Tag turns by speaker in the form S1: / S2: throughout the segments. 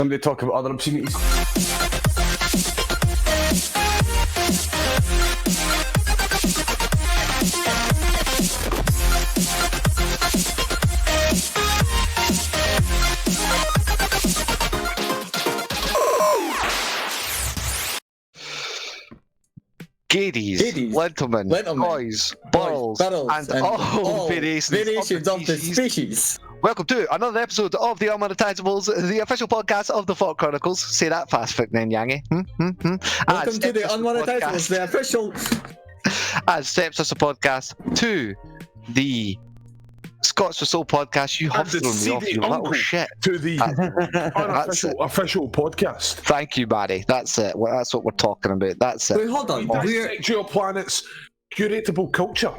S1: Somebody talk about other obscenities.
S2: Gadies, gentlemen, boys, balls, and all variations of the species. Welcome to another episode of the Unmonetisables, the official podcast of the FAWK Chronicles. Say that fast, then, Yangy.
S3: Welcome to the Unmonetisables, the official.
S2: As steps us a podcast to the Scots for Soul podcast. You have thrown me off, you little shit.
S1: To the official podcast.
S2: Thank you, Barry. That's it. Well, that's what we're talking about. That's it.
S3: Wait, hold on.
S1: Dissect your planet's curatable culture.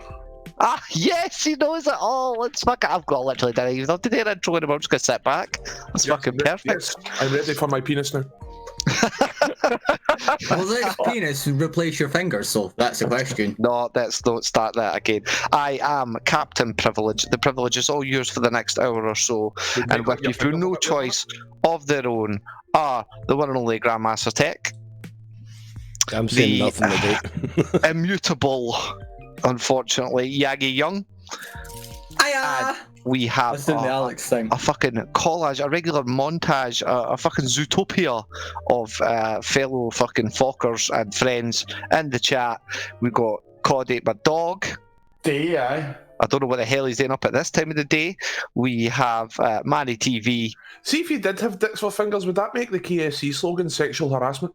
S2: Ah, yes, he knows it all. Let's fuck it. I've got literally done it. Even though today an intro and I'm just going to sit back. That's fucking perfect.
S1: Yes, I'm ready for my penis now.
S3: Will this penis replace your fingers? So that's the question.
S2: No, let's not start that again. I am Captain Privilege. The privilege is all yours for the next hour or so. And with me through no choice of their own are the one and only Grandmaster Tech.
S4: I'm saying nothing today.
S2: Immutable, unfortunately, Yangy Young.
S3: Hiya!
S2: We have
S3: the Alex thing.
S2: A fucking collage, a regular montage, a fucking zootopia of fellow fucking FAWKers and friends in the chat. We've got Cody, my dog.
S1: I
S2: don't know what the hell he's doing up at this time of the day. We have Manny TV.
S1: See, if you did have dicks for fingers, would that make the KFC slogan sexual harassment?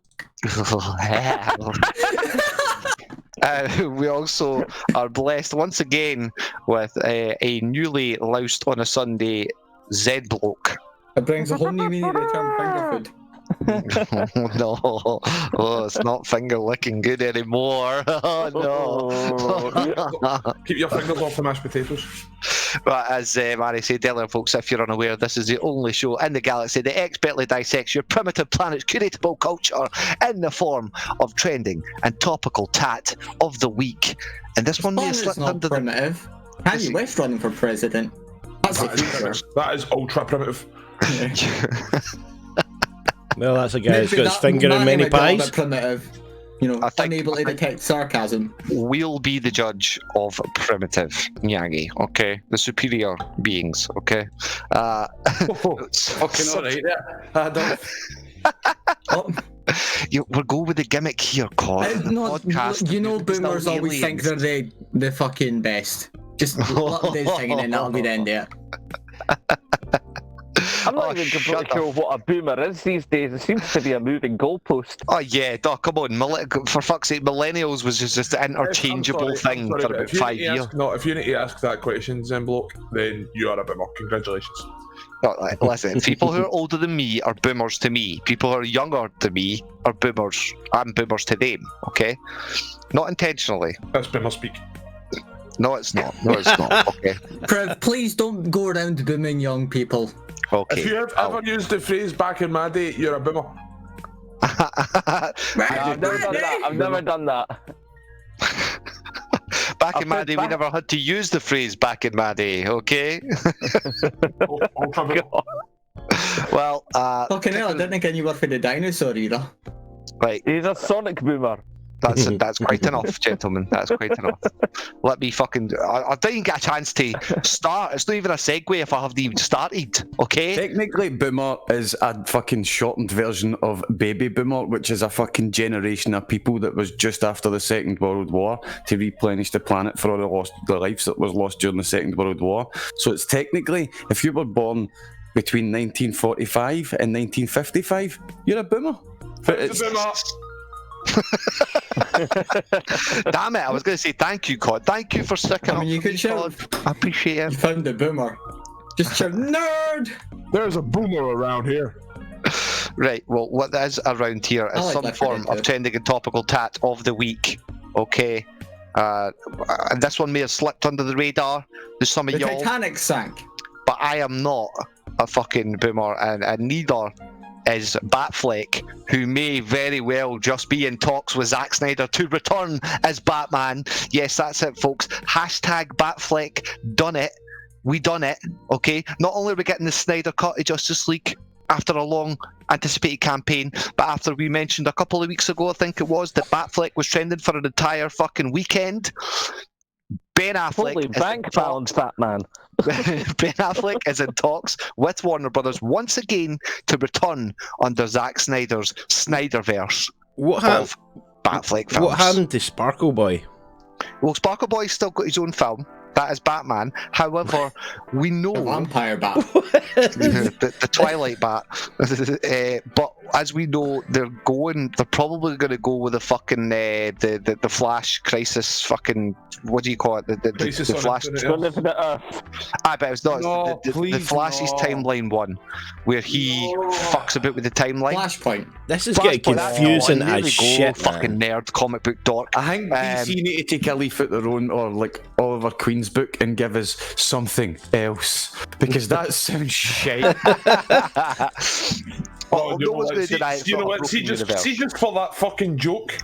S2: We also are blessed once again with a newly loused on a Sunday Z bloke.
S3: It brings a whole new meaning to the term finger food.
S2: No, it's not finger licking good anymore. Oh
S1: no! Keep your fingers off the mashed potatoes.
S2: But as Mary said earlier, folks, if you're unaware, this is the only show in the galaxy that expertly dissects your primitive planet's curatable culture in the form of trending and topical tat of the week. And this one may have slipped under
S3: primitive. Kanye West running for president.
S1: That is ultra primitive.
S4: Well, that's a guy who's got his finger in many pies.
S3: Primitive. You know, unable to detect sarcasm.
S2: We'll be the judge of primitive, Yangy, okay? The superior beings, okay?
S1: Fucking alright there.
S2: We'll go with the gimmick here, Cod.
S3: No, you know boomers always think they're the fucking best. Just let them do singing and that'll be the end of it.
S5: I'm not even completely sure what a boomer is these days. It seems to be a moving goalpost.
S2: Oh yeah, come on, for fuck's sake, millennials was just an interchangeable thing for about 5 years.
S1: No, if you need to ask that question, Zenbloke, then you are a boomer. Congratulations.
S2: No, listen, people who are older than me are boomers to me. People who are younger than me are boomers. I'm boomers to them, okay? Not intentionally.
S1: That's boomer speak.
S2: No, it's not. Okay.
S3: Trev, please don't go around booming young people.
S2: Okay.
S1: If you have ever used the phrase back in my day, you're a boomer.
S5: I've never done that.
S2: Back in my day, we never had to use the phrase back in my day, okay? Well,
S3: fucking hell, I didn't think any were for the dinosaur either.
S2: Right.
S5: He's a sonic boomer.
S2: That's quite enough, gentlemen. That's quite enough. Let me fucking... I didn't get a chance to start. It's not even a segue if I haven't even started, okay?
S1: Technically, boomer is a fucking shortened version of baby boomer, which is a fucking generation of people that was just after the Second World War to replenish the planet for all the lives that was lost during the Second World War. So it's technically, if you were born between 1945 and 1955, you're a boomer. It's a boomer.
S2: Damn it, I was going to say thank you, Cod. Thank you for sticking up.
S3: You could shout.
S2: I appreciate it.
S3: You found the boomer. Just shout, nerd!
S1: There's a boomer around here.
S2: Right, well, what is around here is some form of trending and topical tat of the week, okay? And this one may have slipped under the radar to some of y'all.
S3: The Titanic sank.
S2: But I am not a fucking boomer, and neither is Batfleck, who may very well just be in talks with Zack Snyder to return as Batman. Yes, that's it, folks. Hashtag Batfleck done it. We done it, okay? Not only are we getting the Snyder Cut of Justice League, after a long anticipated campaign, but after we mentioned a couple of weeks ago, I think it was, that Batfleck was trending for an entire fucking weekend, Ben Affleck
S5: Holy
S2: is
S5: bank
S2: in
S5: balance,
S2: talks.
S5: Batman.
S2: Ben Affleck is in talks with Warner Brothers once again to return under Zack Snyder's Snyderverse
S4: What happened?
S2: of Batfleck films.
S4: What happened to Sparkle Boy?
S2: Well, Sparkle Boy's still got his own film. That is Batman. However, we know
S3: The vampire bat.
S2: the Twilight Bat. But as we know, they're probably going to go with the fucking the Flash Crisis fucking, what do you call it? The Flash. I bet it's not.
S1: No,
S2: the Flash's timeline one, where he fucks about with the timeline.
S3: Flashpoint.
S4: This is getting confusing
S2: There we
S4: as
S2: go,
S4: shit,
S2: fucking
S4: man.
S2: nerd comic book dork.
S1: I think DC need to take a leaf out their own, or like Oliver Queen's book, and give us something else, because that sounds shit.
S2: Oh, no one's going to deny it.
S6: You know what? See just for that fucking joke.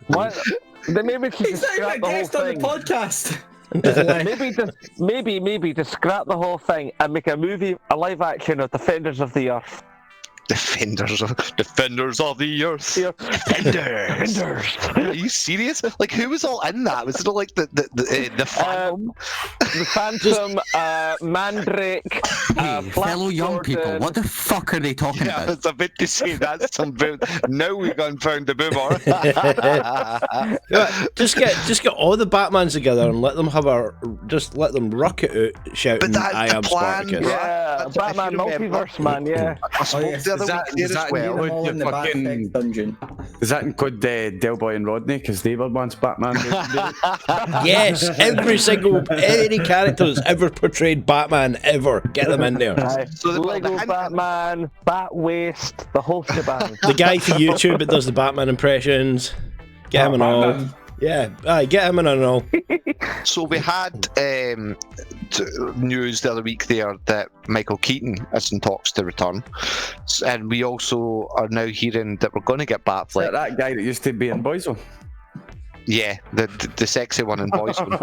S5: What? Then maybe to
S3: He's not even
S5: scrap
S3: a
S5: the whole
S3: guest on the
S5: thing.
S3: podcast.
S5: maybe to scrap the whole thing and make a live action of Defenders of the Earth.
S2: Defenders of the Earth. Defenders. Are you serious? Like, who was all in that? Was it all like the Phantom?
S5: The Phantom, Mandrake,
S7: Fellow young people, what the fuck are they talking
S2: Yeah, I
S7: about?
S2: was about to say that's some boom. Now we gone found the boomer.
S4: Just get all the Batmans together and let them let them rock it out, shouting,
S2: that's
S4: "I
S2: the
S4: am
S2: plan,
S4: Spartacus."
S5: Yeah,
S2: That's what
S5: Batman
S2: if you remember.
S5: multiverse, man. Yeah.
S2: I spoke the other week there as well.
S3: Them all in the
S1: fucking-
S3: Batfleck dungeon.
S1: Does that include Del Boy and Rodney? Because they were once Batman.
S4: Yes, any character that's ever portrayed Batman ever, get them in there.
S2: So the
S5: Lego
S2: hand-
S5: Batman, Bat Waste, the whole shebang.
S4: The guy for YouTube that does the Batman impressions, get him and all. Yeah, get him in and all.
S2: So we had news the other week there that Michael Keaton is in talks to return, and we also are now hearing that we're going to get Batfleck.
S1: that guy that used to be in Boyzone.
S2: Yeah, the sexy one in Boyzone.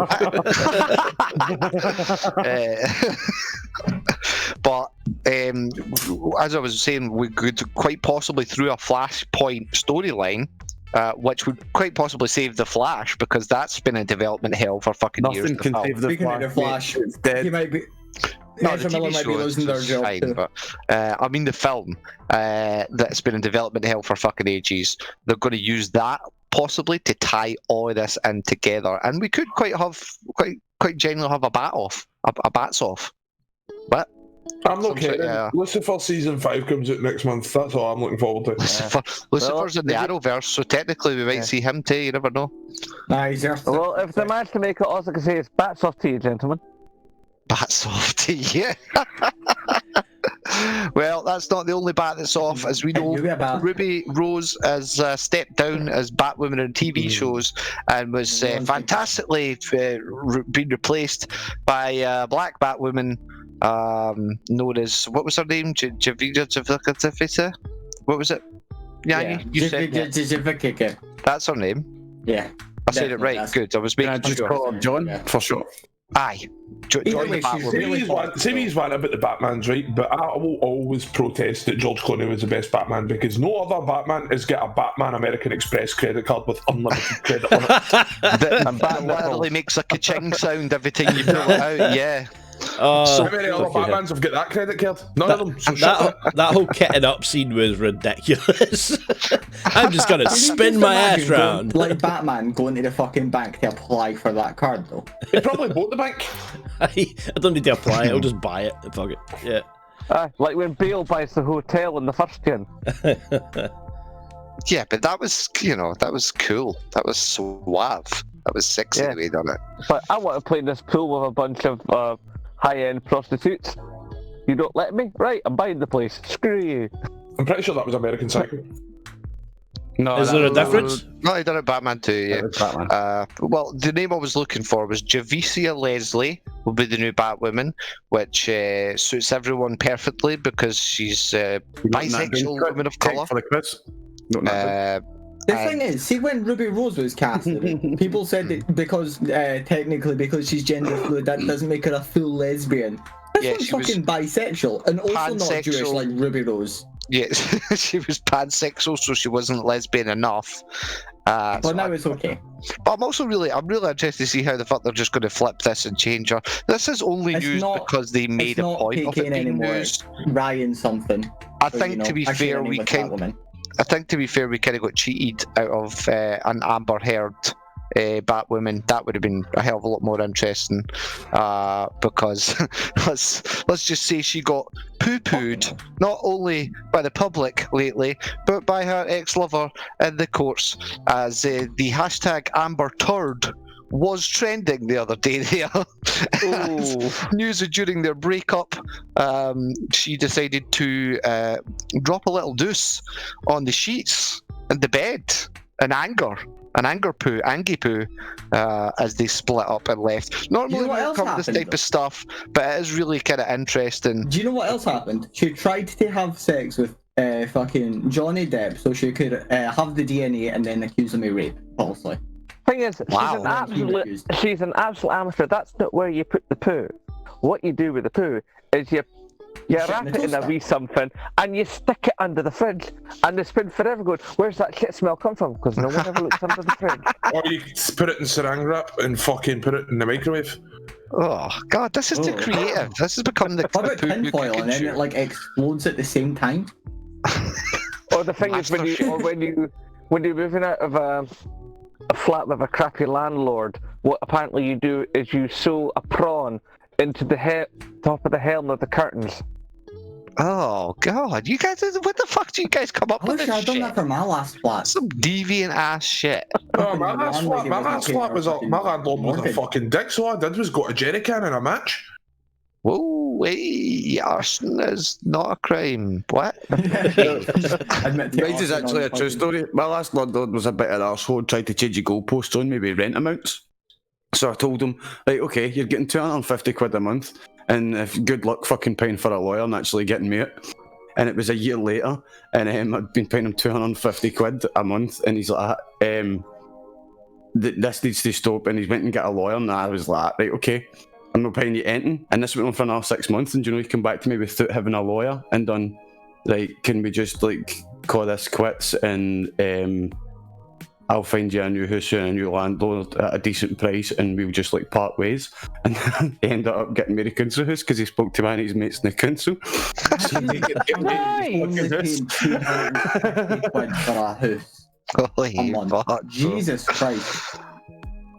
S2: But as I was saying, we could quite possibly, through a Flashpoint storyline, which would quite possibly save the Flash, because that's been in development hell for fucking years.
S1: Nothing can
S2: now.
S1: save the
S3: Speaking of the Flash,
S1: It's dead.
S3: he might be.
S2: No,
S3: Ezra
S2: the
S3: Miller
S2: TV
S3: might be
S2: show
S3: losing their
S2: is
S3: job
S2: fine,
S3: too.
S2: but I mean the film that's been in development hell for fucking ages. They're going to use that possibly to tie all of this in together, and we could quite genuinely have a bats off. But
S6: I'm not kidding.
S2: Yeah.
S6: Lucifer season 5 comes out next month. That's all I'm looking forward to.
S2: Lucifer's in the Arrowverse, so technically we might see him too. You never know.
S3: Nah, he's there.
S5: Well, if they manage to make it, all I can say is bats off to you, gentlemen.
S2: Bats off to you. Well, that's not the only bat that's off. As we know,
S3: You be a bat.
S2: Ruby Rose has stepped down as Batwoman in TV shows and was fantastically been replaced by black Batwoman known as, what was her name? Javita? What was it? Yeah, you said
S3: it.
S2: that's her name.
S3: Yeah.
S2: I said it
S3: definitely,
S2: right.
S3: that's-
S2: Good. I was
S1: Can I
S2: making
S1: just
S2: sure.
S1: call her John?
S3: Yeah.
S1: For sure.
S2: Aye. Join
S3: Either
S2: the
S3: way, she's
S2: Batwoman.
S3: really
S6: Sammy's one about the Batman's right, but I will always protest that George Clooney was the best Batman, because no other Batman has got a Batman American Express credit card with unlimited credit on it.
S2: That literally makes a ka-ching sound every time you pull it out. Yeah.
S6: How many other Batmans have got that credit card? None of them. So shut up.
S4: That whole kitted up scene was ridiculous. I'm just gonna spin my ass round.
S3: Like Batman going to the fucking bank to apply for that card, though.
S6: He probably bought the bank.
S4: I don't need to apply it. I'll just buy it. Fuck it. Yeah.
S5: Like when Bale buys the hotel in the first gen.
S2: Yeah, but that was, that was cool. That was suave. That was sexy the way he done it.
S5: But I want to play in this pool with a bunch of high-end prostitutes. You don't let me? Right, I'm buying the place. Screw you.
S6: I'm pretty sure that was American Psycho.
S1: No,
S4: Is there a difference?
S2: No, he done it Batman too, yeah.
S1: Batman.
S2: Well, the name I was looking for was Javicia Leslie will be the new Batwoman, which suits everyone perfectly because she's bisexual woman of colour.
S1: For the quiz. No,
S3: The thing is, see, when Ruby Rose was casted, people said that because technically because she's gender fluid, that doesn't make her a full lesbian.
S2: Yeah,
S3: That's
S2: she was
S3: fucking bisexual and also not Jewish
S2: pansexual.
S3: like Ruby Rose.
S2: Yeah, she was pansexual, so she wasn't lesbian enough.
S3: But
S2: So
S3: now it's okay.
S2: But I'm really interested to see how the fuck they're just going to flip this and change her. This is only
S3: It's
S2: used
S3: not-
S2: because they made
S3: It's
S2: a
S3: not
S2: point of it
S3: PK
S2: being
S3: anymore.
S2: used.
S3: It's Ryan something.
S2: I
S3: Or,
S2: think to be fair, we kind of got cheated out of an Amber Heard Batwoman. That would have been a hell of a lot more interesting because let's just say she got poo-pooed not only by the public lately but by her ex-lover in the courts as the hashtag Amber Turd was trending the other day there. News that during their breakup, she decided to drop a little deuce on the sheets and the bed in anger. An Yangy poo, as they split up and left. Normally we don't cover this type of stuff, but it is really kind of interesting.
S3: Do you know what else happened? She tried to have sex with fucking Johnny Depp so she could have the DNA and then accuse him of rape, falsely.
S5: Thing is, she's an absolute amateur. That's not where you put the poo. What you do with the poo is you wrap it in a wee something and you stick it under the fridge, and it's been forever going, where's that shit smell come from? Because no one ever looks under the fridge.
S6: Or you put it in saran wrap and fucking put it in the microwave.
S2: Oh god, this is too creative. This has become the
S3: What about tinfoil and then it like explodes at the same time?
S5: Or the thing is when you're moving out of a flat with a crappy landlord, what apparently you do is you sew a prawn into the top of the helm of the curtains.
S2: Oh god, you guys, what the fuck do you guys come up
S3: I
S2: with
S3: wish
S2: this
S3: I'd done
S2: shit?
S3: that for my last flat.
S2: Some deviant ass shit.
S6: Oh, my last flat was my landlord was a fucking dick, so all I did was go to jerry can and a match.
S2: Whoa, hey, arson is not a crime. What?
S1: This is actually a true story. My last landlord was a bit of an arsehole, tried to change the goalposts on me with rent amounts. So I told him, right, okay, you're getting 250 quid a month, and if good luck fucking paying for a lawyer and actually getting me it. And it was a year later, and I'd been paying him 250 quid a month, and he's like, this needs to stop, and he went and got a lawyer, and I was like, right, okay, I'm not paying you anything. And this went on for another 6 months, and you know, he came back to me without having a lawyer and done, like, can we just, like, call this quits, and I'll find you a new house and a new landlord at a decent price, and we'll just like part ways. And he ended up getting me the council house because he spoke to one of his mates in the council. So he could get me the fucking house.
S3: for a house.
S2: Holy fuck.
S3: Jesus Christ.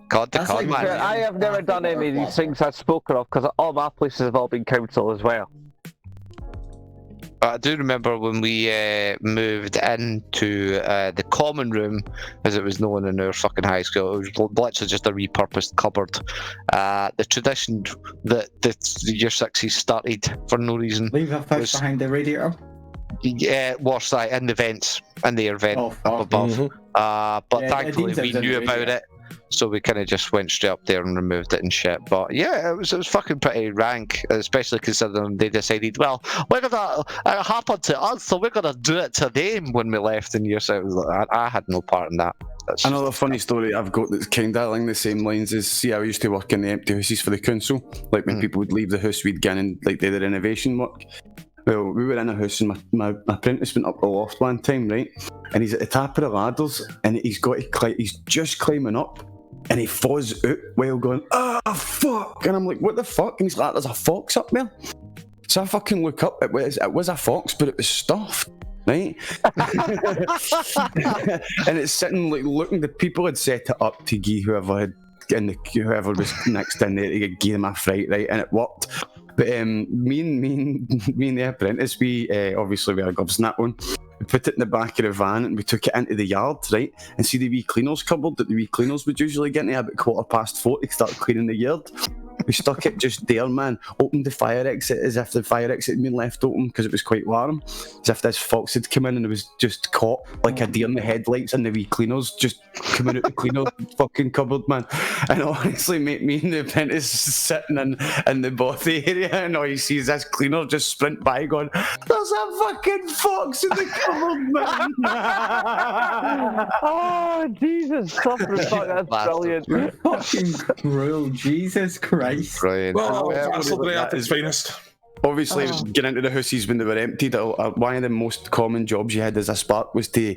S2: God, the
S3: That's
S2: con
S3: like-
S2: man.
S5: I have never done any of these things I've spoken of because all my places have all been council as well.
S2: I do remember when we moved into the common room, as it was known in our fucking high school. It was literally just a repurposed cupboard. The tradition that the year sixes started for no reason.
S3: Leave a fish behind the radiator.
S2: Yeah, was that in the vents, in the air vent
S3: Oh,
S2: up
S3: fuck.
S2: above.
S6: Mm-hmm.
S2: But
S3: Yeah,
S2: thankfully
S3: Dean
S2: we
S3: said
S2: knew
S3: in the
S2: about
S3: radio.
S2: it, so we kind of just went straight up there and removed it and shit. But yeah, it was fucking pretty rank, especially considering they decided, well, we're gonna it happened to us, so we're gonna do it to them when we left in year six. I had no part in that. That's just-
S1: Another funny story I've got that's kind of along the same lines is, see, I used to work in the empty houses for the council. Like when people would leave the house, we'd get in and like do the renovation work. Well, we were in a house and my apprentice went up the loft one time, right? And he's at the top of the ladders and he's just climbing up and he falls out while going, ah, fuck! And I'm like, what the fuck? And he's like, there's a fox up there. So I fucking look up, it was a fox, but it was stuffed. Right? And it's sitting like looking, the people had set it up to give whoever was next in there to give them a fright, right? And it worked. But me and the apprentice, we obviously we had gloves and that one. We put it in the back of the van and we took it into the yard, right? And see the wee cleaners cupboard that the wee cleaners would usually get in about 4:15 to start cleaning the yard. We stuck it just there, man. Opened the fire exit as if the fire exit had been left open because it was quite warm. As if this fox had come in and it was just caught like a deer in the headlights and the wee cleaners just coming out the cleaner fucking cupboard, man. And honestly, mate, me and the apprentice sitting in the bothy area and all you see is this cleaner just sprint by going, there's a fucking fox in the cupboard, man.
S5: Oh, Jesus. That's brilliant.
S3: Fucking cruel, Jesus Christ.
S2: Brilliant.
S6: Well, that's the at its finest.
S1: Obviously, getting into the houses when they were emptied, one of the most common jobs you had as a spark was to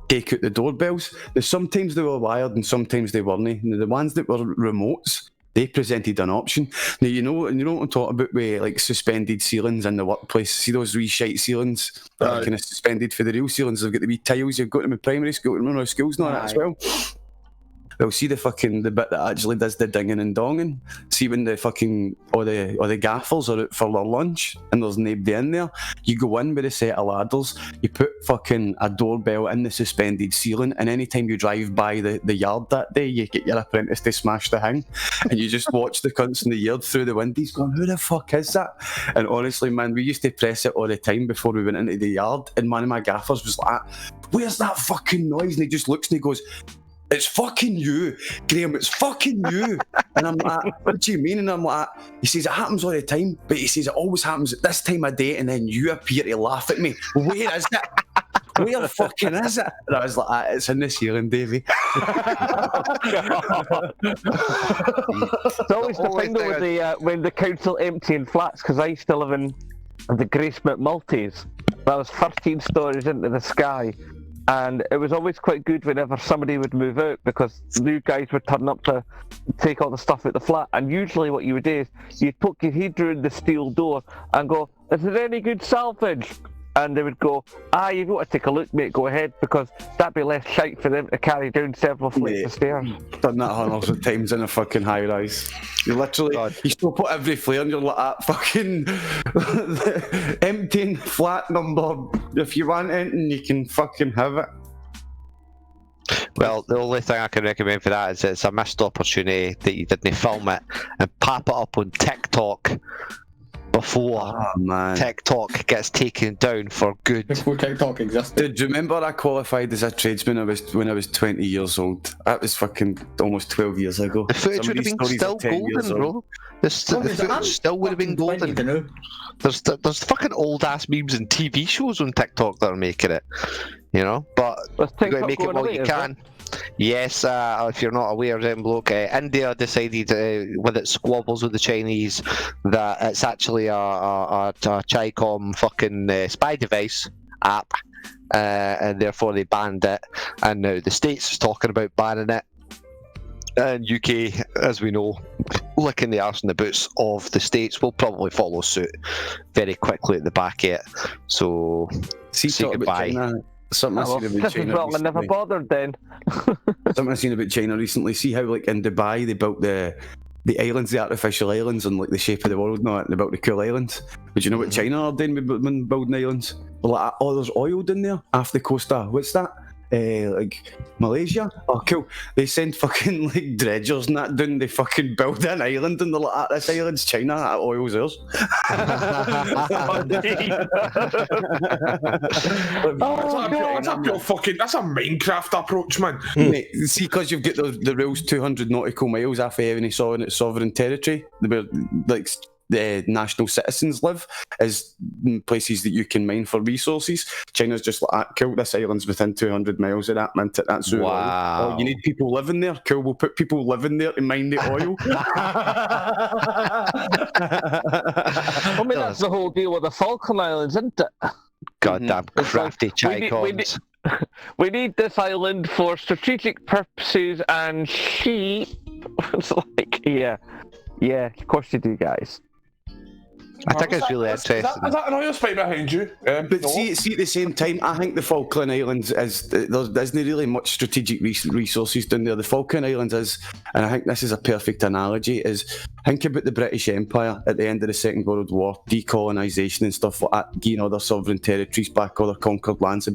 S1: take out the doorbells. Sometimes they were wired and sometimes they weren't. And the ones that were remotes, they presented an option. Now, you know what I'm talking about with like suspended ceilings in the workplace. See those wee shite ceilings that are kind of suspended for the real ceilings? They've got the wee tiles. You've got them in primary school and schools and all that as well. Well, see the bit that actually does the dinging and donging. See when the fucking all the gaffers are out for their lunch and there's nobody in there. You go in with a set of ladders. You put fucking a doorbell in the suspended ceiling, and anytime you drive by the yard that day, you get your apprentice to smash the thing, and you just watch the cunts in the yard through the windows, going, "Who the fuck is that?" And honestly, man, we used to press it all the time before we went into the yard, and one of my gaffers was like, "Where's that fucking noise?" And he just looks and he goes, "It's fucking you, Graham, it's fucking you." And I'm like, "What do you mean?" And I'm like, he says, "It happens all the time, but he says it always happens at this time of day, and then you appear to laugh at me. Where is it? Where fucking is it?" And I was like, "It's in the ceiling, Davey."
S5: It's always the thing though with when the council emptying flats, because I used to live in the Grace McMulties. That was 13 stories into the sky. And it was always quite good whenever somebody would move out, because new guys would turn up to take all the stuff out the flat. And usually what you would do is you'd poke your head through the steel door and go, "Is there any good salvage?" And they would go, "You've got to take a look, mate, go ahead, because that'd be less shite for them to carry down several flights of stairs."
S1: Done that hundreds of times in a fucking high rise. You literally, you still put every flare and you're like, fucking emptying flat number. If you want anything, you can fucking have it.
S2: Well, the only thing I can recommend for that is it's a missed opportunity that you didn't film it and pop it up on TikTok before TikTok gets taken down for good.
S3: Before TikTok existed.
S1: Do you remember I qualified as a tradesman when I was 20 years old? That was fucking almost 12 years ago.
S2: The footage would have been still golden, bro. The footage still would have been golden. There's fucking old ass memes and TV shows on TikTok that are making it, you know. But you gotta make it while you can. Yes, if you're not aware, then bloke, India decided with its squabbles with the Chinese that it's actually a Chicom fucking spy device app, and therefore they banned it. And now the States is talking about banning it. And UK, as we know, licking the arse and the boots of the States, will probably follow suit very quickly at the back of it. So, say goodbye.
S1: Something I've seen about China
S5: recently. I never bothered then.
S1: Something I've seen about China recently. See how, like, in Dubai, they built the islands, the artificial islands, and like the shape of the world, and they built the cool islands. But you know what China are doing when building islands? They're like, "Oh, there's oil down there off the coast of, what's that? Like Malaysia? Oh, cool." They send fucking like dredgers and that down. They fucking build an island, and they're like, "This island's China, that oil's ours."
S6: That's a Minecraft approach, man.
S1: Mate, see, because you've got the rules 200 nautical miles off any sovereign territory, where like the national citizens live, is places that you can mine for resources. China's just like, "Cool, this island's within 200 miles of that, mint it, that's oil."
S2: Wow.
S1: "Oh, you need people living there? Cool, we'll put people living there to mine the oil."
S5: I mean, that's the whole deal with the Falkland Islands, isn't it?
S2: Goddamn crafty Chicoms.
S5: We need this island for strategic purposes and sheep. It's like, yeah, of course you do, guys.
S2: I think it's really interesting.
S6: Is that an oil spider behind you?
S1: But see, at the same time, I think the Falkland Islands there isn't really much strategic resources down there. The Falkland Islands is, and I think this is a perfect analogy, is think about the British Empire at the end of the Second World War, decolonisation and stuff like that, getting other sovereign territories back, other conquered lands. The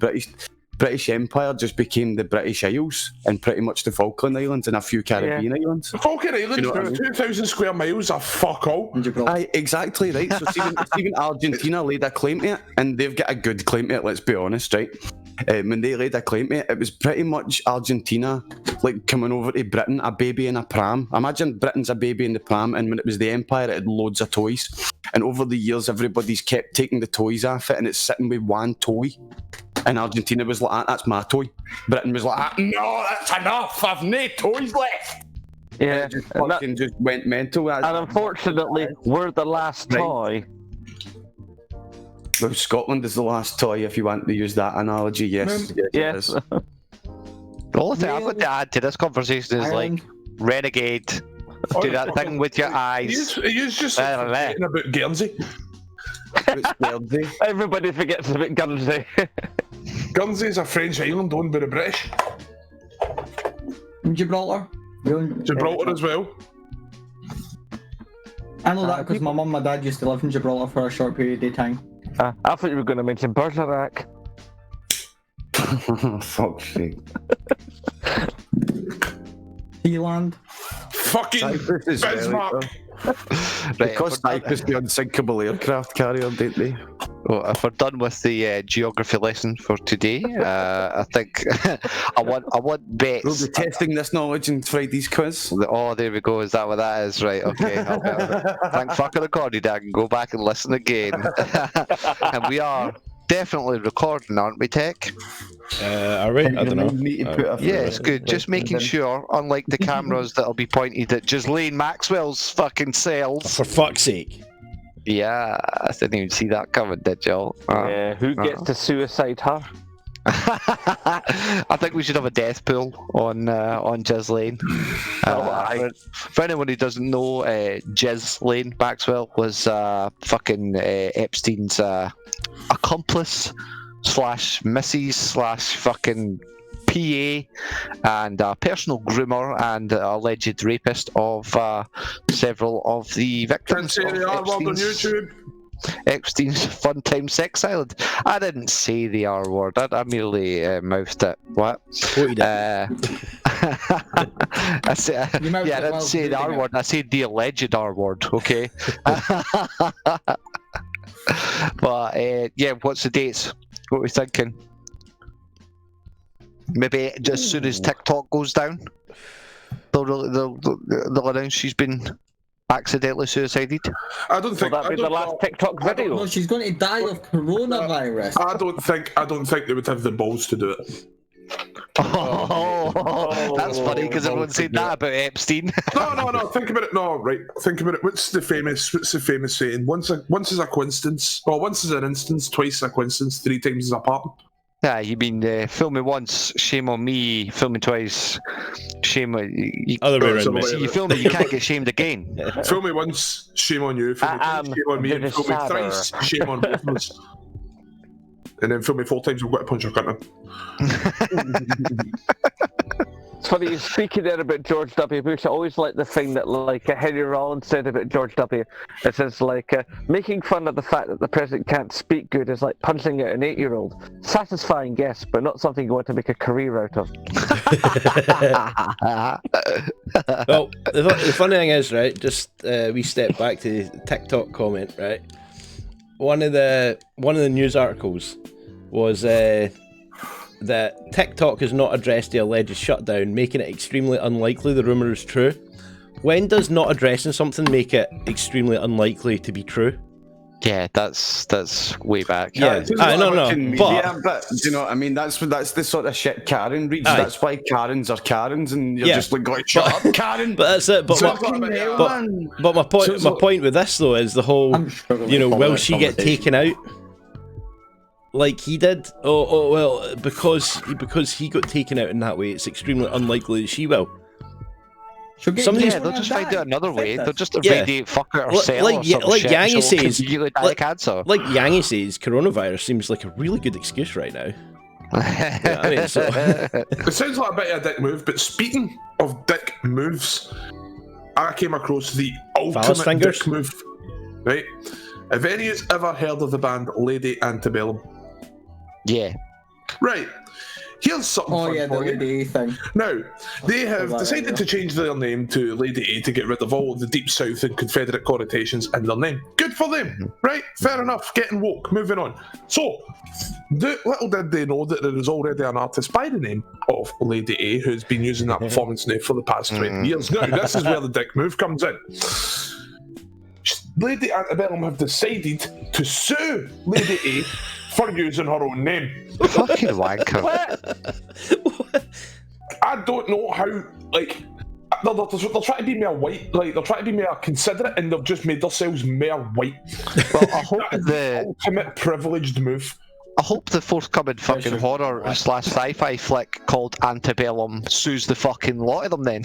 S1: British Empire just became the British Isles and pretty much the Falkland Islands and a few Caribbean islands.
S6: The Falkland Islands, 2,000 square miles are fuck all.
S1: Aye, exactly right. So even Argentina laid a claim to it, and they've got a good claim to it, let's be honest, right? When they laid a claim to it, it was pretty much Argentina like coming over to Britain, a baby in a pram. Imagine Britain's a baby in the pram, and when it was the Empire, it had loads of toys. And over the years, everybody's kept taking the toys off it, and it's sitting with one toy. And Argentina was like, "That's my toy." Britain was like, "No, that's enough. I've no toys left."
S5: Yeah,
S1: just went mental.
S5: And unfortunately, we're the last toy.
S1: Scotland is the last toy, if you want to use that analogy. Yes.
S5: Yes.
S2: The only thing I've got to add to this conversation is like renegade. Do that thing with your eyes.
S6: You just forgetting about Guernsey.
S5: Everybody forgets about Guernsey.
S6: Guernsey is a French island owned by the British.
S3: Gibraltar.
S6: Gibraltar as well.
S3: I know that because my mum and my dad used to live in Gibraltar for a short period of time.
S5: I thought you were going to mention Bergerac.
S1: Fuck's sake.
S3: Sealand.
S6: Fucking Bismarck.
S1: Because Cyprus the unsinkable aircraft carrier, didn't they?
S2: Well, if we're done with the geography lesson for today, I think I want bets.
S1: We'll be testing this knowledge in Friday's quiz.
S2: Oh, there we go. Is that what that is? Right. Okay. Thank fucking recorded. I can go back and listen again. And we are definitely recording, aren't we, Tech?
S4: Are we? I don't know.
S2: Yeah, it's good. Just making sure, unlike the cameras that'll be pointed at Ghislaine Maxwell's fucking cells.
S4: For fuck's sake.
S2: Yeah, I didn't even see that coming, did y'all?
S5: Yeah, who gets to suicide her?
S2: I think we should have a death pool on Ghislaine. For anyone who doesn't know, Ghislaine Maxwell was fucking Epstein's accomplice / missus / fucking PA and personal groomer and alleged rapist of several of the victims.
S6: Can't say the R word on YouTube.
S2: Epstein's Fun Time Sex Island. I didn't say the R word. I merely mouthed it. What?
S4: What you did?
S2: I didn't say the R word. I said the alleged R word. Okay. But yeah, what's the dates? What are we thinking? Maybe just as soon as TikTok goes down, they'll announce she's been accidentally suicided.
S6: I don't think.
S5: Will that be the last TikTok video?
S3: No, she's going to die of coronavirus.
S6: I don't think they would have the balls to do it.
S2: Oh, that's funny because everyone said that about Epstein.
S6: No. Think about it. No, right. Think about it. What's the famous saying? Once is a coincidence. Well, once is an instance. Twice a coincidence. 3 times is a pattern.
S2: Yeah, you mean film me once, shame on me. Film me twice, shame on you.
S4: Other way around,
S2: See, you film me, you can't get shamed again.
S6: Film me once, shame on you. Film me twice, shame on me. And film me thrice, shame on both of us. And then film me 4 times, we've got to punch your cunt in.
S5: It's funny, you're speaking there about George W. Bush. I always like the thing that like Henry Rollins said about George W. It says like, making fun of the fact that the president can't speak good is like punching out an 8-year-old. Satisfying, yes, but not something you want to make a career out of.
S4: Well, the funny thing is, right, just we step back to the TikTok comment, right? One of the news articles was that TikTok has not addressed the alleged shutdown, making it extremely unlikely the rumour is true. When does not addressing something make it extremely unlikely to be true?
S2: Yeah, that's way back.
S4: Yeah, no.
S1: But do you know what I mean? That's the sort of shit Karen reads.
S4: Aye.
S1: That's why Karens are Karens, and you're
S4: Yeah.
S1: just like, shut up, Karen.
S4: But that's it. But my point with this though is the whole,
S3: I'm struggling
S4: you know,
S3: to follow
S4: will
S3: this
S4: she get
S3: conversation.
S4: taken out? Like he did. Oh well, because he got taken out in that way, it's extremely unlikely that she will.
S2: Yeah, they'll just find out another way. They'll just irradiate fucker or sell
S4: like
S2: or some
S4: like
S2: shit.
S4: Yangy
S2: She'll
S4: says,
S2: completely die of cancer.
S4: Like Yangy says, coronavirus seems like a really good excuse right now. Yeah, I mean, so.
S6: It sounds like a bit of a dick move, but speaking of dick moves, I came across the ultimate
S4: fingers?
S6: dick move. Right? Have any of you ever heard of the band Lady Antebellum?
S2: Yeah.
S6: Right. Here's something fun
S3: the
S6: for you.
S3: Lady A thing.
S6: Now, they have decided to change their name to Lady A to get rid of all of the Deep South and Confederate connotations in their name. Good for them, right? Fair enough. Getting woke. Moving on. So, little did they know that there is already an artist by the name of Lady A who's been using that performance name for the past 20 years. Now, this is where the dick move comes in. Lady Antebellum have decided to sue Lady A for using her own name.
S2: Fucking wanker.
S6: I don't know how, like, they're trying to be more white, like they're trying to be more considerate, and they've just made themselves more white.
S2: Well, I hope
S6: That is the ultimate privileged move.
S2: I hope the forthcoming fucking horror / sci-fi flick called Antebellum sues the fucking lot of them then.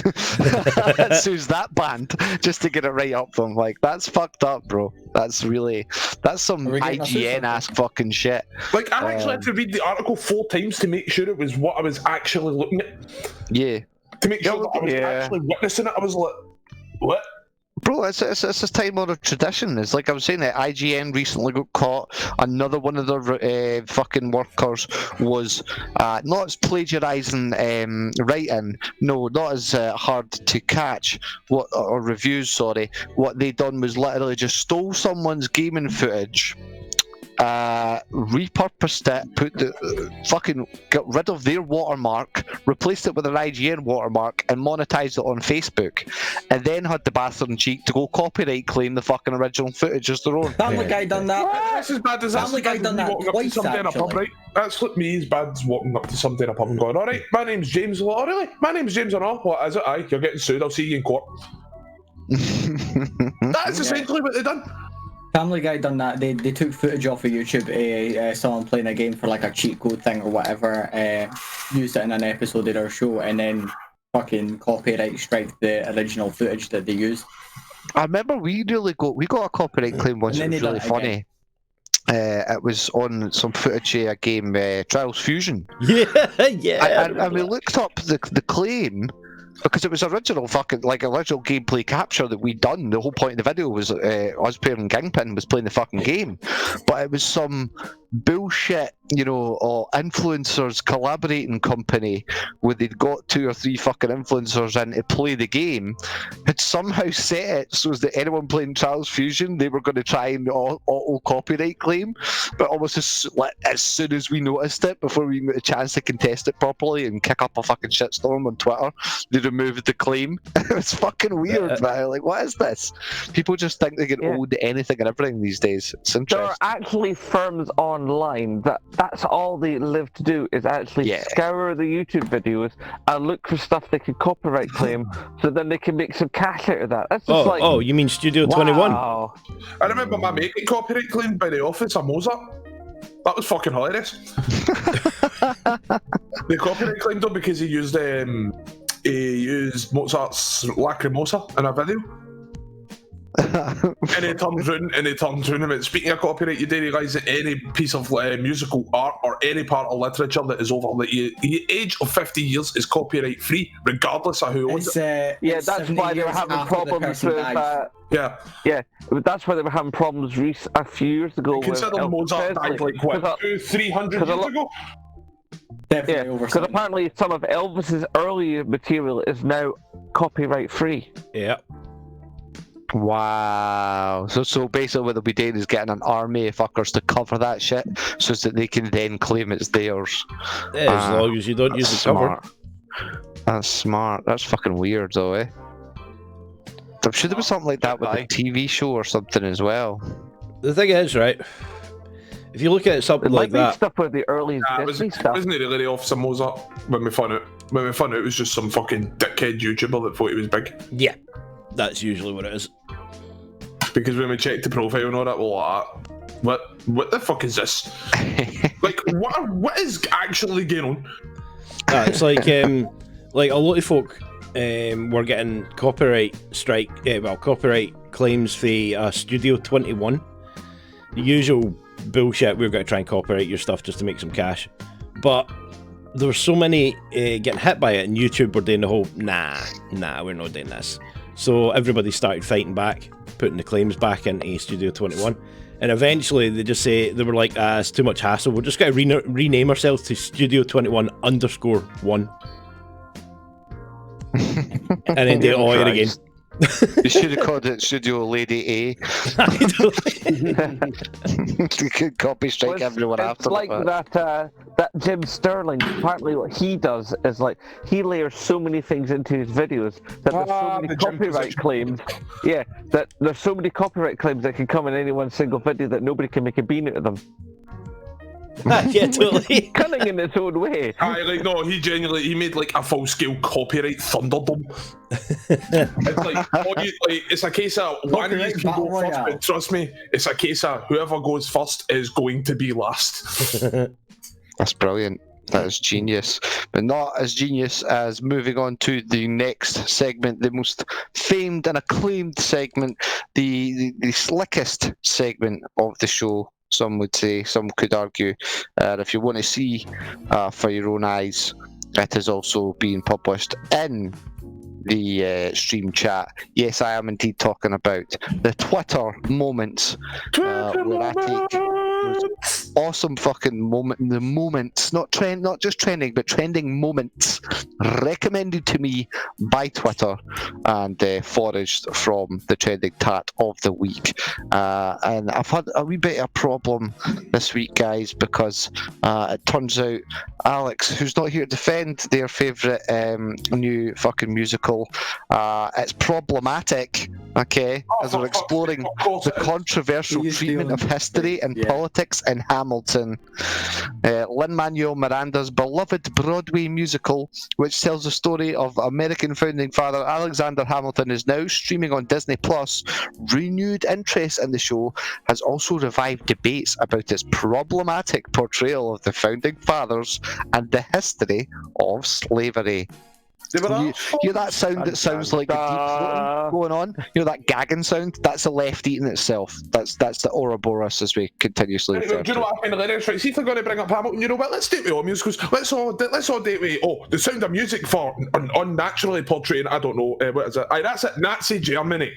S2: Sues that band just to get it right up them. Like, that's fucked up, bro. That's some IGN-ass fucking shit.
S6: Like, I actually had to read the article 4 times to make sure it was what I was actually looking at.
S2: Yeah.
S6: To make sure that I was actually witnessing it, I was like, what?
S2: Bro, it's a time-honoured tradition. It's like I was saying that IGN recently got caught. Another one of their fucking workers was not as plagiarising writing. No, not as hard to catch. Or reviews, sorry. What they done was literally just stole someone's gaming footage, repurposed it, got rid of their watermark, replaced it with an IGN watermark, and monetized it on Facebook, and then had the bastard cheek to go copyright claim the fucking original footage as their own.
S3: Family Guy done that.
S6: That's as bad as
S3: Family Guy done that twice, actually.
S6: Right? That's like me as bad as walking up to somebody in a pub and going, alright, my name's James. Oh, really? My name's James or not? What is it? Aye, you're getting sued. I'll see you in court. That's essentially what they done.
S3: Family Guy done that. They took footage off of YouTube, someone playing a game for like a cheat code thing or whatever, used it in an episode of their show, and then fucking copyright strike the original footage that they used.
S2: I remember we got a copyright claim once. It was really funny. It was on some footage of a game, Trials Fusion.
S4: Yeah.
S2: And we looked up the claim. Because it was original gameplay capture that we'd done. The whole point of the video was us playing Gingpin was playing the fucking game, but it was some bullshit, influencers collaborating company where they'd got 2 or 3 fucking influencers in to play the game, had somehow set it so that anyone playing Trials Fusion, they were going to try and auto copyright claim, but almost as soon as we noticed it, before we got a chance to contest it properly and kick up a fucking shitstorm on Twitter, they removed the claim. It was fucking weird, man. Like, what is this? People just think they can own anything and everything these days. It's interesting.
S5: There are actually firms online that's all they live to do, is actually scour the YouTube videos and look for stuff they can copyright claim, so then they can make some cash out of that. That's just
S4: you mean Studio 21?
S5: Wow.
S6: I remember my mate getting copyright claimed by the office of Mozart. That was fucking hilarious. They copyright claimed him because he used Mozart's Lacrimosa in a video. And he turns round and went, speaking of copyright, you do realise that any piece of musical art or any part of literature that is over the age of 50 years is copyright free, regardless of who owns it.
S5: That's why they were having problems with that's why they were having problems a few years ago.
S6: Consider Mozart died like what, 200-300 years ago?
S3: Definitely over.
S5: Because apparently some of Elvis's early material is now copyright free.
S4: Yeah.
S2: Wow. So basically what they'll be doing is getting an army of fuckers to cover that shit so that they can then claim it's theirs.
S4: Yeah, as long as you don't use the cover.
S2: That's smart. That's fucking weird though, eh? I'm sure there was something like that with a TV show or something as well.
S4: The thing is, right, if you look at something like that...
S5: stuff with the early Disney stuff.
S6: Wasn't it really the office of Mozart when we found out? When we found out it was just some fucking dickhead YouTuber that thought he was big.
S4: Yeah, that's usually what it is.
S6: Because when we checked the profile and all that, we're like, what the fuck is this? Like, what is actually going on?
S4: It's like a lot of folk were getting copyright claims for Studio 21. The usual bullshit, we're going to try and copyright your stuff just to make some cash. But there were so many getting hit by it, and YouTube were doing the whole, nah, we're not doing this. So everybody started fighting back, putting the claims back into Studio 21. And eventually they were like, it's too much hassle, we're just going to rename ourselves to Studio 21_1. And then do it all over again.
S2: You should have called it Studio Lady A. You could copy strike everyone after.
S5: It's like that Jim Sterling. Partly what he does is like he layers so many things into his videos that there's so many copyright claims. Yeah, that there's so many copyright claims that can come in any one single video that nobody can make a bean out of them.
S4: Yeah, totally.
S5: Cunning in its own way.
S6: Aye, like, no, he made like a full-scale copyright Thunderdome. It's like, it's a case of one of you can go first, but trust me, it's a case of whoever goes first is going to be last.
S2: That's brilliant. That is genius. But not as genius as moving on to the next segment, the most famed and acclaimed segment, the slickest segment of the show, some would say, some could argue. If you want to see for your own eyes, it is also being published in the stream chat. Yes, I am indeed talking about the Twitter moments, where I take those awesome fucking moments, not just trending, but trending moments recommended to me by Twitter and foraged from the trending tat of the week. And I've had a wee bit of a problem this week, guys, because it turns out Alex, who's not here to defend their favourite new fucking musical, it's problematic, okay, as we're exploring the controversial treatment of history and politics in Hamilton. Lin-Manuel Miranda's beloved Broadway musical, which tells the story of American founding father Alexander Hamilton, is now streaming on Disney+. Renewed interest in the show has also revived debates about its problematic portrayal of the founding fathers and the history of slavery. You hear that sound that sounds like the deep throating going on? You know that gagging sound? That's the left eating itself. That's the Ouroboros, as we continuously refer to.
S6: Do you know what I find hilarious? Right, see if they're going to bring up Hamilton, you know what? Let's date with all musicals. Let's all date with the Sound of Music for unnaturally portraying, I don't know, what is it? Aye, that's it, Nazi Germany.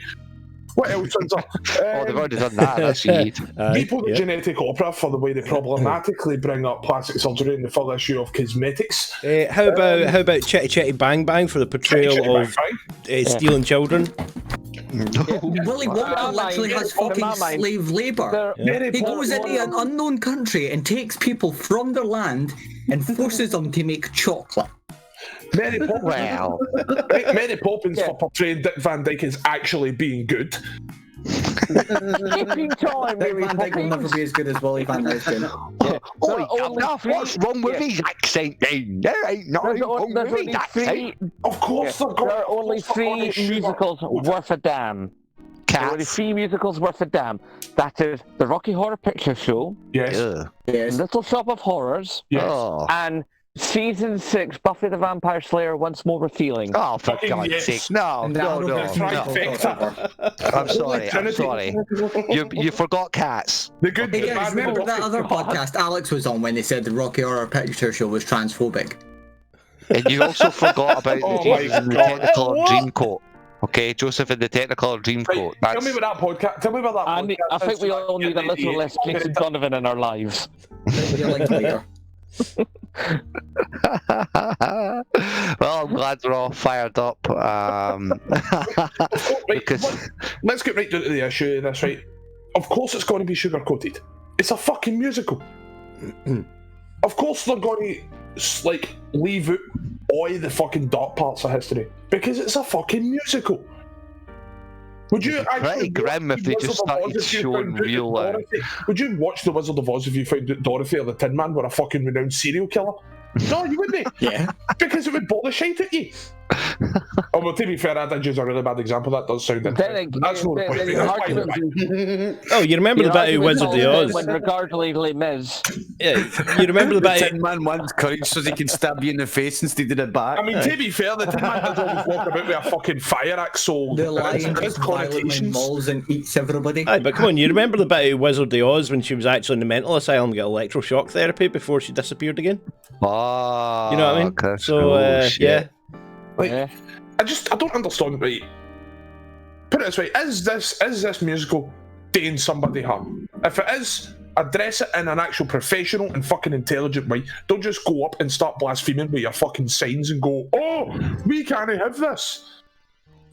S6: What else is there?
S2: Oh, they've already done that. That's neat.
S6: People the genetic opera for the way they problematically bring up plastic surgery in the full issue of Cosmetics.
S4: How about Chitty Chitty Bang Bang for the portrayal of stealing children?
S7: Willy Wonka literally has fucking slave labour. He goes into an unknown country and takes people from their land and forces them to make chocolate.
S6: Mary Poppins for portraying Dick Van Dyke as actually being good.
S3: Dick Van Dyke will never be as good as Willy Van Dyke.
S2: What's wrong with his accent? There ain't nothing wrong with his accent.
S6: Of course,
S5: there are only 3 musicals worth a damn. There are only 3 musicals worth a damn. That is The Rocky Horror Picture Show,
S6: yes.
S5: Little Shop of Horrors, and Season 6, Buffy the Vampire Slayer, Once More Revealing.
S2: Oh, for God's sake. No. I'm sorry. You forgot Cats.
S7: Hey guys, remember that other podcast Alex was on when they said the Rocky Horror Picture Show was transphobic?
S2: And you also forgot about the Technicolor Dreamcoat. Okay, Joseph in the Technicolor Dreamcoat.
S6: Tell me about that podcast.
S5: I think we all need a little less Jason Donovan in our lives.
S2: Well, I'm glad we're all fired up. Because
S6: let's get right down to the issue of this, right? Of course it's going to be sugar-coated. It's a fucking musical. Of course they're going to, leave out all the fucking dark parts of history. Because it's a fucking musical. Would you
S2: pretty grim if they just started showing real...
S6: Would you watch The Wizard of Oz if you found out Dorothy or the Tin Man were a fucking renowned serial killer? No, you wouldn't. Because it would bore the shit at you. Oh, well, to be fair, I did use a really bad example. That does sound interesting. That's not the point.
S4: Oh, you remember the bit of Wizard of Oz?
S5: When regardless Les Mis.
S4: Yeah, you remember the bit
S1: Tin Man wants courage so he can stab you in the face instead of the back.
S6: I mean, to be fair, the Tin Man does always walk about with a fucking fire axe, so
S3: the lion just violently mauls and eats everybody.
S4: Aye, but come on, you remember the bit of Wizard of Oz when she was actually in the mental asylum, get electroshock therapy before she disappeared again?
S2: Oh,
S4: you know what I mean?
S2: Okay,
S4: so, yeah.
S6: I don't understand, right? Put it this way, is this musical doing somebody harm? If it is, address it in an actual professional and fucking intelligent way. Don't just go up and start blaspheming with your fucking signs and go, oh, we can't have this.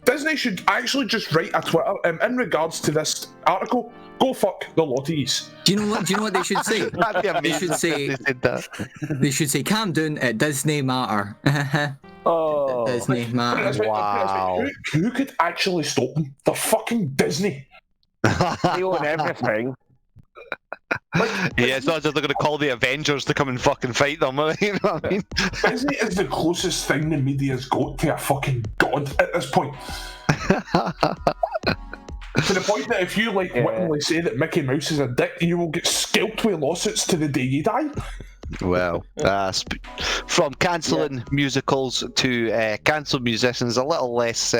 S6: Disney should actually just write a Twitter in regards to this article. Go fuck the lotties.
S7: Do you know what they should say? They should say, calm down, it Disney matter. Disney matter.
S2: Wow.
S6: Who could actually stop them? They're fucking Disney.
S5: They own everything.
S2: Yeah, it's not as if they're going to call the Avengers to come and fucking fight them. You know what I mean?
S6: Disney is the closest thing the media's got to a fucking god at this point. To the point that if you wittingly say that Mickey Mouse is a dick, you will get scalped with lawsuits to the day you die.
S2: Well, from cancelling musicals to cancelled musicians, a little less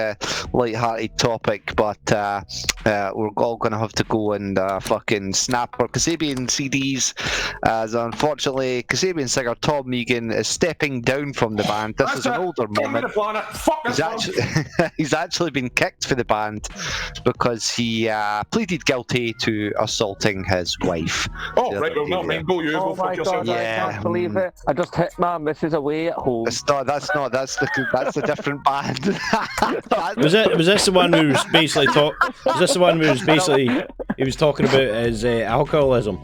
S2: light-hearted topic, but we're all going to have to go and fucking snap our Kasabian CDs, as unfortunately Kasabian singer Tom Megan is stepping down from the band. This is an older moment. He's actually been kicked for the band because he pleaded guilty to assaulting his wife.
S6: Oh, right, well, not me. Go you, go fuck yourself.
S5: Yeah. I can't believe it. I just hit my missus away at home.
S2: That's the different band.
S4: Was this the one who was basically he was talking about his alcoholism?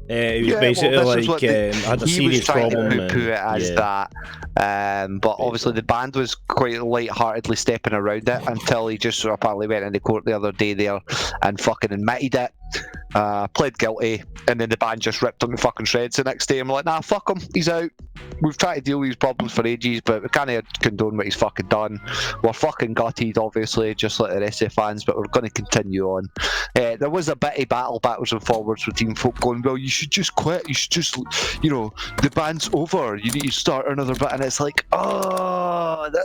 S4: He was basically had a serious problem.
S2: He was trying to poo-poo it as that. But obviously the band was quite light-heartedly stepping around it until he just apparently went into court the other day there and fucking admitted it. Pled guilty, and then the band just ripped him to fucking shreds the next day. I'm like, nah, fuck him, he's out. We've tried to deal with these problems for ages, but we can't condone what he's fucking done. We're fucking gutted, obviously, just like the rest of the fans, but we're going to continue on. There was a bitty battle, backwards and forwards between folk going, well, you should just quit, you should just, the band's over, you need to start another bit, and it's like,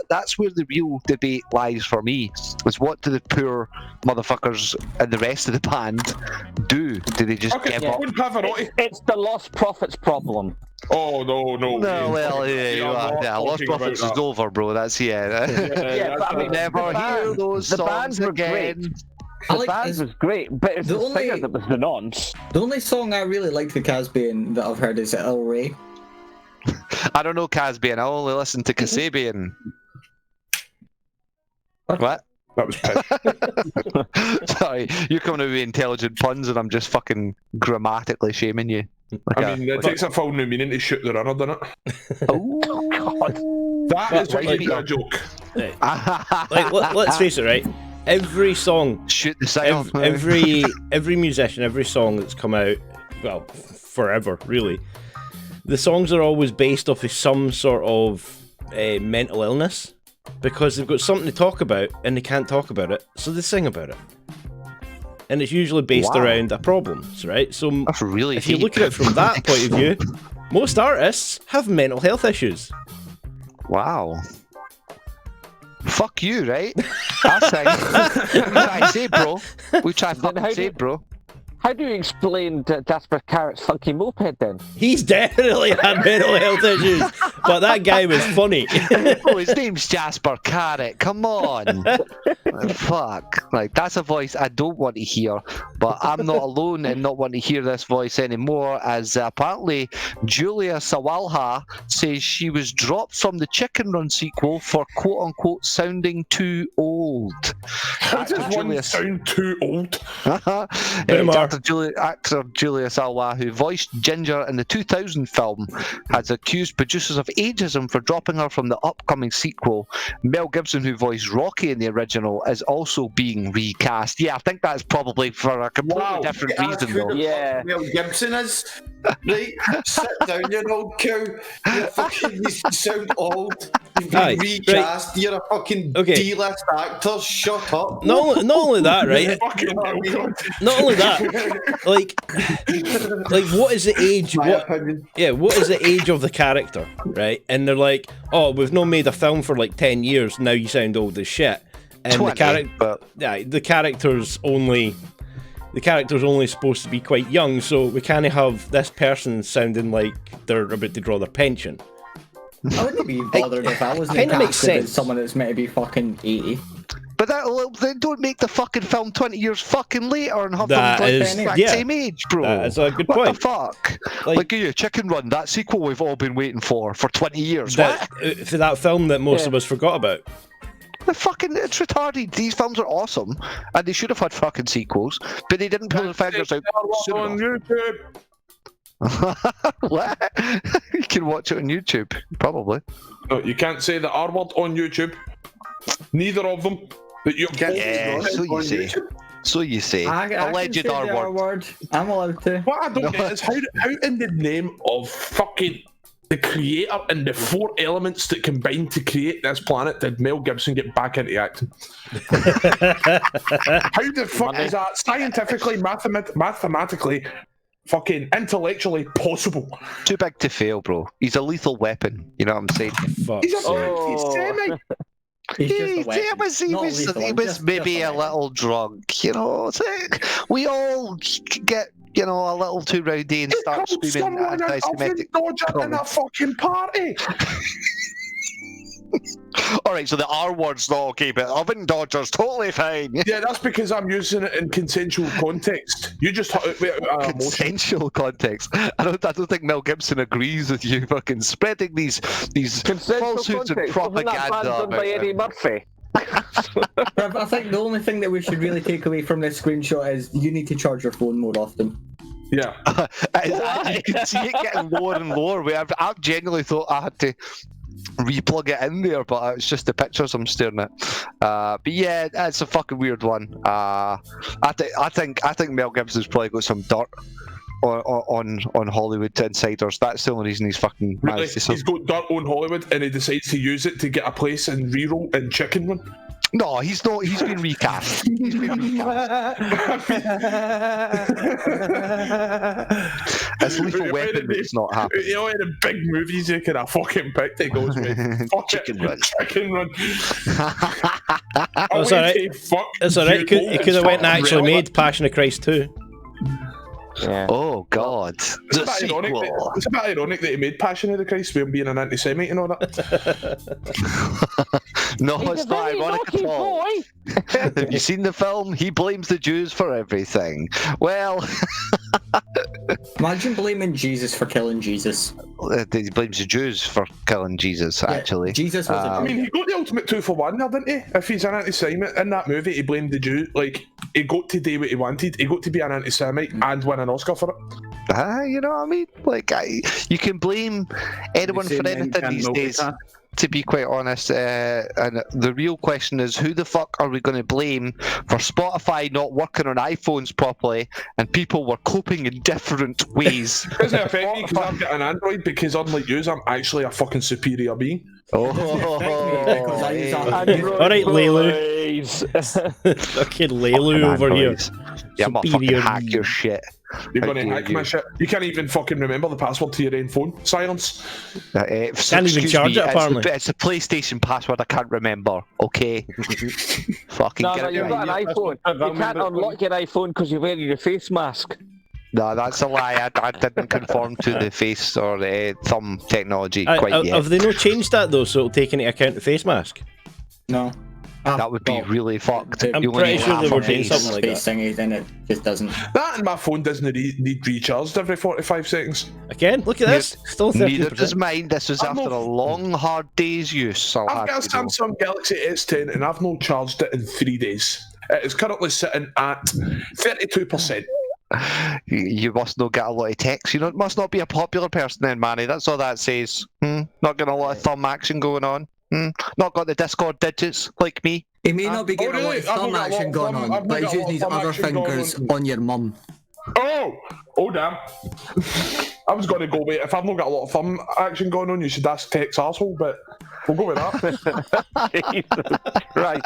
S2: that's where the real debate lies for me, is what do the poor motherfuckers and the rest of the band do? Do they just give up?
S5: It's the lost profits problem.
S6: Oh no!
S2: Well, yeah, lost profits is over, bro. That's
S5: but I mean,
S2: never hear those songs again.
S5: The band was great, but it's the singer that was the nonce.
S3: The only song I really like the Kasabian that I've heard is El Rey.
S2: I don't know Kasabian. I only listen to Kasabian. What?
S6: That was piss.
S2: Sorry, you're coming up with intelligent puns and I'm just fucking grammatically shaming you.
S6: It takes a full new meaning to shoot the runner, doesn't it?
S2: Oh, God.
S6: That is a joke.
S4: Let's face it, right? Every song,
S2: shoot the signal.
S4: Every musician, every song that's come out, well, forever, really. The songs are always based off of some sort of mental illness. Because they've got something to talk about and they can't talk about it, so they sing about it. And it's usually based around a problem, right? So
S2: that's really
S4: if you look at it from that point of view, most artists have mental health issues.
S2: Wow. Fuck you, right? I sing. We try to say, bro. We try to say, bro.
S5: How do you explain Jasper Carrot's funky moped then?
S4: He's definitely had mental health issues, but that guy was funny.
S2: Oh, his name's Jasper Carrot. Come on. Fuck. Like, that's a voice I don't want to hear, but I'm not alone in not wanting to hear this voice anymore, as apparently Julia Sawalha says she was dropped from the Chicken Run sequel for quote-unquote sounding too old.
S6: How does one sound too old?
S2: Actor Julia Salwa, who voiced Ginger in the 2000 film, has accused producers of ageism for dropping her from the upcoming sequel. Mel Gibson, who voiced Rocky in the original, is also being recast. Yeah, I think that's probably for a completely different reason, though.
S8: Yeah, Mel Gibson is. Right, sit down, you old cow. You sound old. You've been recast. Right. You're a fucking D-list actor. Shut up.
S4: Not only that, right? Not only that. Like, what is the age? What is the age of the character, right? And they're like, oh, we've not made a film for like 10 years. Now you sound old as shit. And
S2: 20,
S4: the character's only supposed to be quite young, so we can't have this person sounding like they're about to draw their pension.
S3: I wouldn't be bothered if I wasn't casted as someone that's meant to be fucking 80.
S2: But they don't make the fucking film 20 years fucking later and have them like the exact same age, bro.
S4: That's a good point.
S2: What the fuck? Like Chicken Run, that sequel we've all been waiting for 20 years.
S4: For that film that most of us forgot about.
S2: It's retarded. These films are awesome, and they should have had fucking sequels, but they didn't pull the fingers out soon
S6: on YouTube.
S2: What? You can watch it on YouTube, probably.
S6: No, you can't say the R word on YouTube. Neither of them. But you
S2: so you say. So you say. Alleged R word.
S3: I'm allowed to.
S6: What I don't get is how in the name of fucking the creator and the 4 elements that combined to create this planet did Mel Gibson get back into acting? How the fuck is that scientifically, mathematically, fucking intellectually possible?
S2: Too big to fail, bro. He's a lethal weapon. You know what I'm saying?
S6: He's a anti-Semite.
S2: He was maybe a little drunk, you know. We all get, you know, a little too rowdy and start screaming anti-Semitic.
S6: In that fucking party.
S2: Alright, so the R word's not okay, but oven dodger's totally fine.
S6: Yeah, that's because I'm using it in consensual context. You just
S2: consensual context. I don't think Mel Gibson agrees with you fucking spreading these falsehoods and propaganda.
S5: By Eddie Murphy.
S3: I think the only thing that we should really take away from this screenshot is you need to charge your phone more often.
S6: Yeah.
S2: You can see it getting lower and lower. I've genuinely thought I had to replug it in there, but it's just the pictures I'm staring at. But yeah, it's a fucking weird one. I think Mel Gibson's probably got some dirt on Hollywood insiders. That's the only reason he's fucking
S6: really? He's got dirt on Hollywood and he decides to use it to get a place in Reroll in Chicken Run.
S2: No, he's not. He's been recast. He's been recast. It's Lethal Weapon that's not happening.
S6: You know, in the big movies you could have fucking picked it goes with
S2: Chicken Run.
S6: Chicken Run.
S4: It's alright. It's alright. He could have went and actually made Passion of Christ 2.
S2: Yeah. Oh God!
S6: It's a bit ironic that he made Passion of the Christ with him being an anti-Semite and all that.
S2: No, it's not ironic at all. Have you seen the film? He blames the Jews for everything. Well,
S3: imagine blaming Jesus for killing Jesus.
S2: He blames the Jews for killing Jesus. Actually,
S3: Jesus was.
S6: I mean, he got the ultimate 2-for-1 there, didn't he? If he's an anti-Semite in that movie, he blamed the Jew. Like he got to do what he wanted. He got to be an anti-Semite and win an Oscar for it.
S2: You know what I mean? Like, you can blame anyone for anything these days. To be quite honest, and the real question is, who the fuck are we going to blame for Spotify not working on iPhones properly and people were coping in different ways?
S6: Doesn't it affect me because I've got an Android, because unlike you, I'm actually a fucking superior being.
S4: Alright, Lelu. Fucking Lelu over here.
S2: Yeah, I'm gonna fucking hack your shit.
S6: You're gonna hack my shit. You can't even fucking remember the password to your own phone. Silence.
S4: Can't even charge it, apparently.
S2: It's a PlayStation password I can't remember, okay? Fucking
S5: no, you've got an iPhone. You can't unlock your iPhone because you're wearing your face mask.
S2: No, that's a lie. I didn't conform to the face or thumb technology quite yet.
S4: Have they not changed that, though, so it'll take into account the face mask?
S3: No.
S2: That would be really fucked.
S4: I'm pretty sure they were doing something like that.
S3: Thingy, then it just doesn't.
S6: That and my phone doesn't need recharged every 45 seconds.
S4: Again, look at this. Still 30%.
S2: Neither does mine. This was after a long, hard day's use.
S6: I've got a Samsung Galaxy S10 and I've not charged it in 3 days. It is currently sitting at 32%.
S2: You must not get a lot of text. You must not be a popular person then, Manny. That's all that says. Not getting a lot of thumb action going on. Not got the Discord digits like me.
S7: He may not be getting a lot of thumb action going on, but he's using his other fingers on your mum.
S6: Oh damn. I was going to go with, if I've not got a lot of thumb action going on, you should ask Tech's arsehole, but we'll go with
S2: that. Right.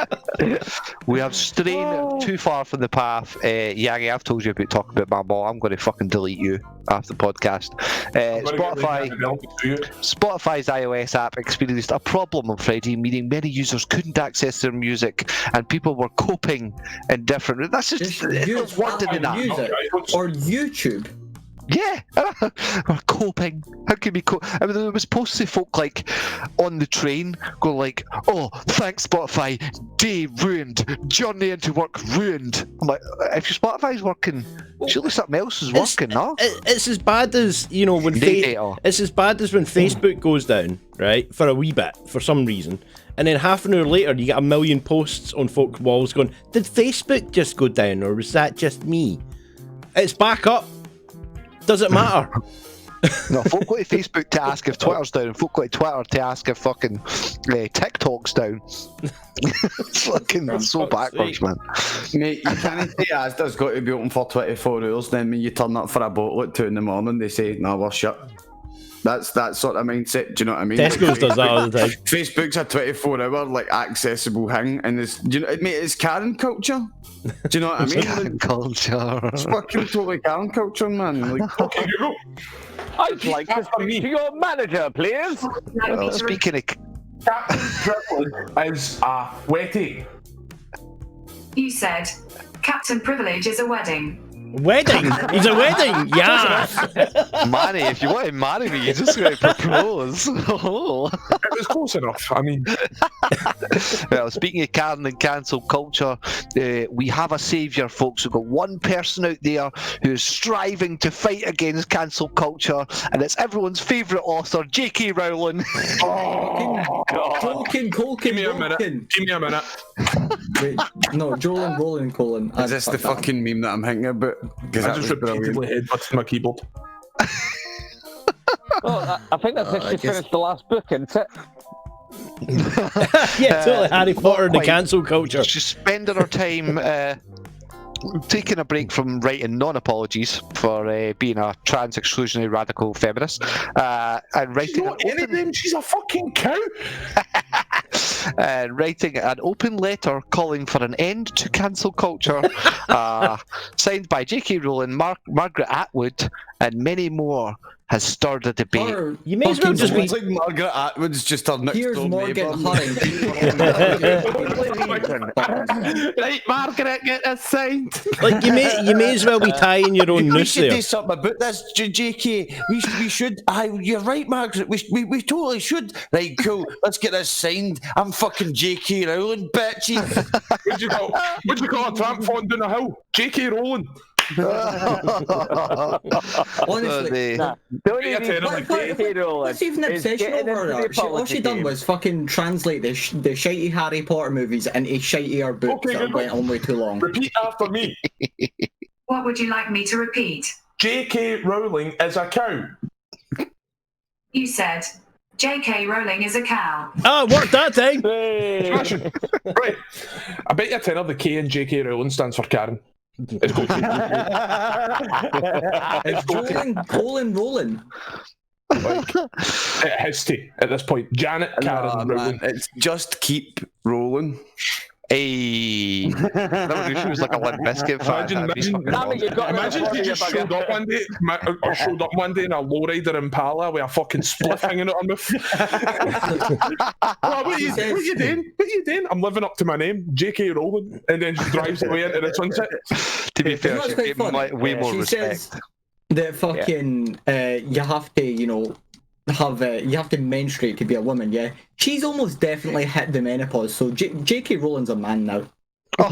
S2: We have strayed too far from the path. Yangy, I've told you about talking about my mom. I'm going to fucking delete you after the podcast. Spotify's iOS app experienced a problem on Friday, meaning many users couldn't access their music and people were coping in different... That's just one to the
S3: music. Or YouTube.
S2: Yeah, we're coping. How can we cope? I mean, there was posts of folk like on the train go like, "Oh, thanks Spotify, day ruined, journey into work ruined." I'm like, if your Spotify's working, surely something else is working, no?
S4: It's as bad as when it's as bad as when Facebook goes down, right, for a wee bit for some reason, and then half an hour later you get a million posts on folk walls going, "Did Facebook just go down, or was that just me?" It's back up. Does it matter?
S2: No, folk go to Facebook to ask if Twitter's down, and folk go to Twitter to ask if fucking TikTok's down. It's fucking so backwards, man.
S1: Mate, you can't say Asda's got to be open for 24 hours, then when you turn up for a bottle at 2 in the morning, they say, no, we're shut. That's that sort of mindset, do you know what I mean?
S4: Tesco's does that all the time.
S1: Facebook's a 24-hour, like, accessible thing, and it's, do you know, mate, it's Karen culture. Do you know what I mean?
S2: Karen culture.
S1: It's fucking totally Karen culture, man. Like,
S6: Okay, Google.
S5: I'd like to speak to your manager, please.
S2: Well, speaking of...
S6: Captain Privilege is a wedding.
S9: You said Captain Privilege is a wedding.
S4: Wedding? He's a wedding? Yeah.
S2: Manny, if you want to marry me, you just got to propose. Oh.
S6: It was close enough. I mean,
S2: Well, speaking of Karen and cancel culture, we have a saviour, folks. We've got one person out there who is striving to fight against cancel culture, and it's everyone's favourite author, J.K. Rowling.
S6: oh, God.
S3: Colkin.
S6: Give me a minute. Give me a minute.
S3: Wait, no, Joel and Colin.
S1: is this the fucking meme that I'm thinking about? Because
S6: I
S1: that
S6: just
S1: was brilliant.
S6: repeatedly headbutted my keyboard.
S5: Oh, I think that's actually finished the last book, isn't it?
S4: Yeah, totally Harry Potter and the
S2: quite.
S4: cancel culture.
S2: She's spending her time taking a break from writing non-apologies for being a trans exclusionary radical feminist and
S6: She's
S2: writing
S6: not any of them. She's a fucking cow.
S2: writing an open letter calling for an end to cancel culture, signed by J.K. Rowling, Margaret Atwood, and many more, has stirred a debate.
S4: You may as well just be...
S1: like Margaret Atwood's just her next
S3: Here's
S1: door
S3: Morgan
S1: neighbour.
S6: Right, Margaret, get this signed.
S4: Like, you may as well be tying your own
S1: We
S4: noose
S1: should
S4: there.
S1: do something about this, JK. We should. You're right, Margaret. We totally should. Right, cool. Let's get this signed. I'm fucking JK Rowling, bitchy.
S6: What'd you call a tramp falling down a hill? J.K. Rowling.
S3: Honestly, what's even obsession over her? All she done was fucking translate the shitey Harry Potter movies into shittier books that went on way too long.
S6: Repeat after me.
S9: What would you like me to repeat?
S6: J.K. Rowling is a cow.
S9: You said J.K. Rowling is a cow.
S4: Ah, it worked that time.
S6: Smashing. Right. I bet you tenner the K in J.K. Rowling stands for Karen. It's going to
S3: Colin Rowling.
S6: Like, it has to at this point. Janet Karen Rowling.
S1: It's just keep rolling.
S2: Hey, that was, she was like a Limp Bizkit fan.
S6: Imagine if you just showed up one day, in a lowrider Impala with a fucking spliff hanging out on my What are you doing? What are you doing? I'm living up to my name, J.K. Rowling, and then she drives away into the sunset.
S2: To be fair, she's getting way more respect.
S3: Says that fucking you have to, you have to menstruate to be a woman, yeah? She's almost definitely hit the menopause, so J.K. Rowling's a man now.
S2: Oh,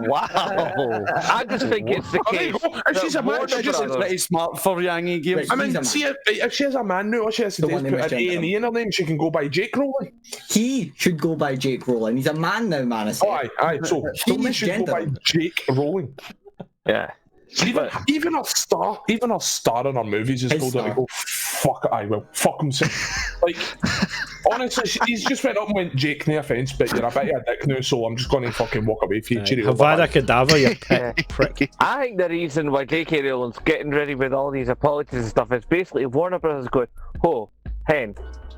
S2: wow. I just think it's the case.
S6: If she's a man, she's just
S1: pretty smart for Yangy games.
S6: I mean, see, if she has a man now, all she has to do is put an A&E in her name, she can go by Jake Rowling.
S3: He should go by Jake Rowling. He's a man now, man.
S6: Aye, so he should go by Jake Rowling.
S5: Yeah.
S6: Even our star in our movies is told her to go fuck himself. Like, honestly, he's just went up and went, Jake, no offence, but you're a bit of a dick now, so I'm just going to fucking walk away from you.
S4: Havada Kedavra, you prick.
S5: I think the reason why J.K. Rowling's getting ready with all these apologies and stuff is basically Warner Brothers going,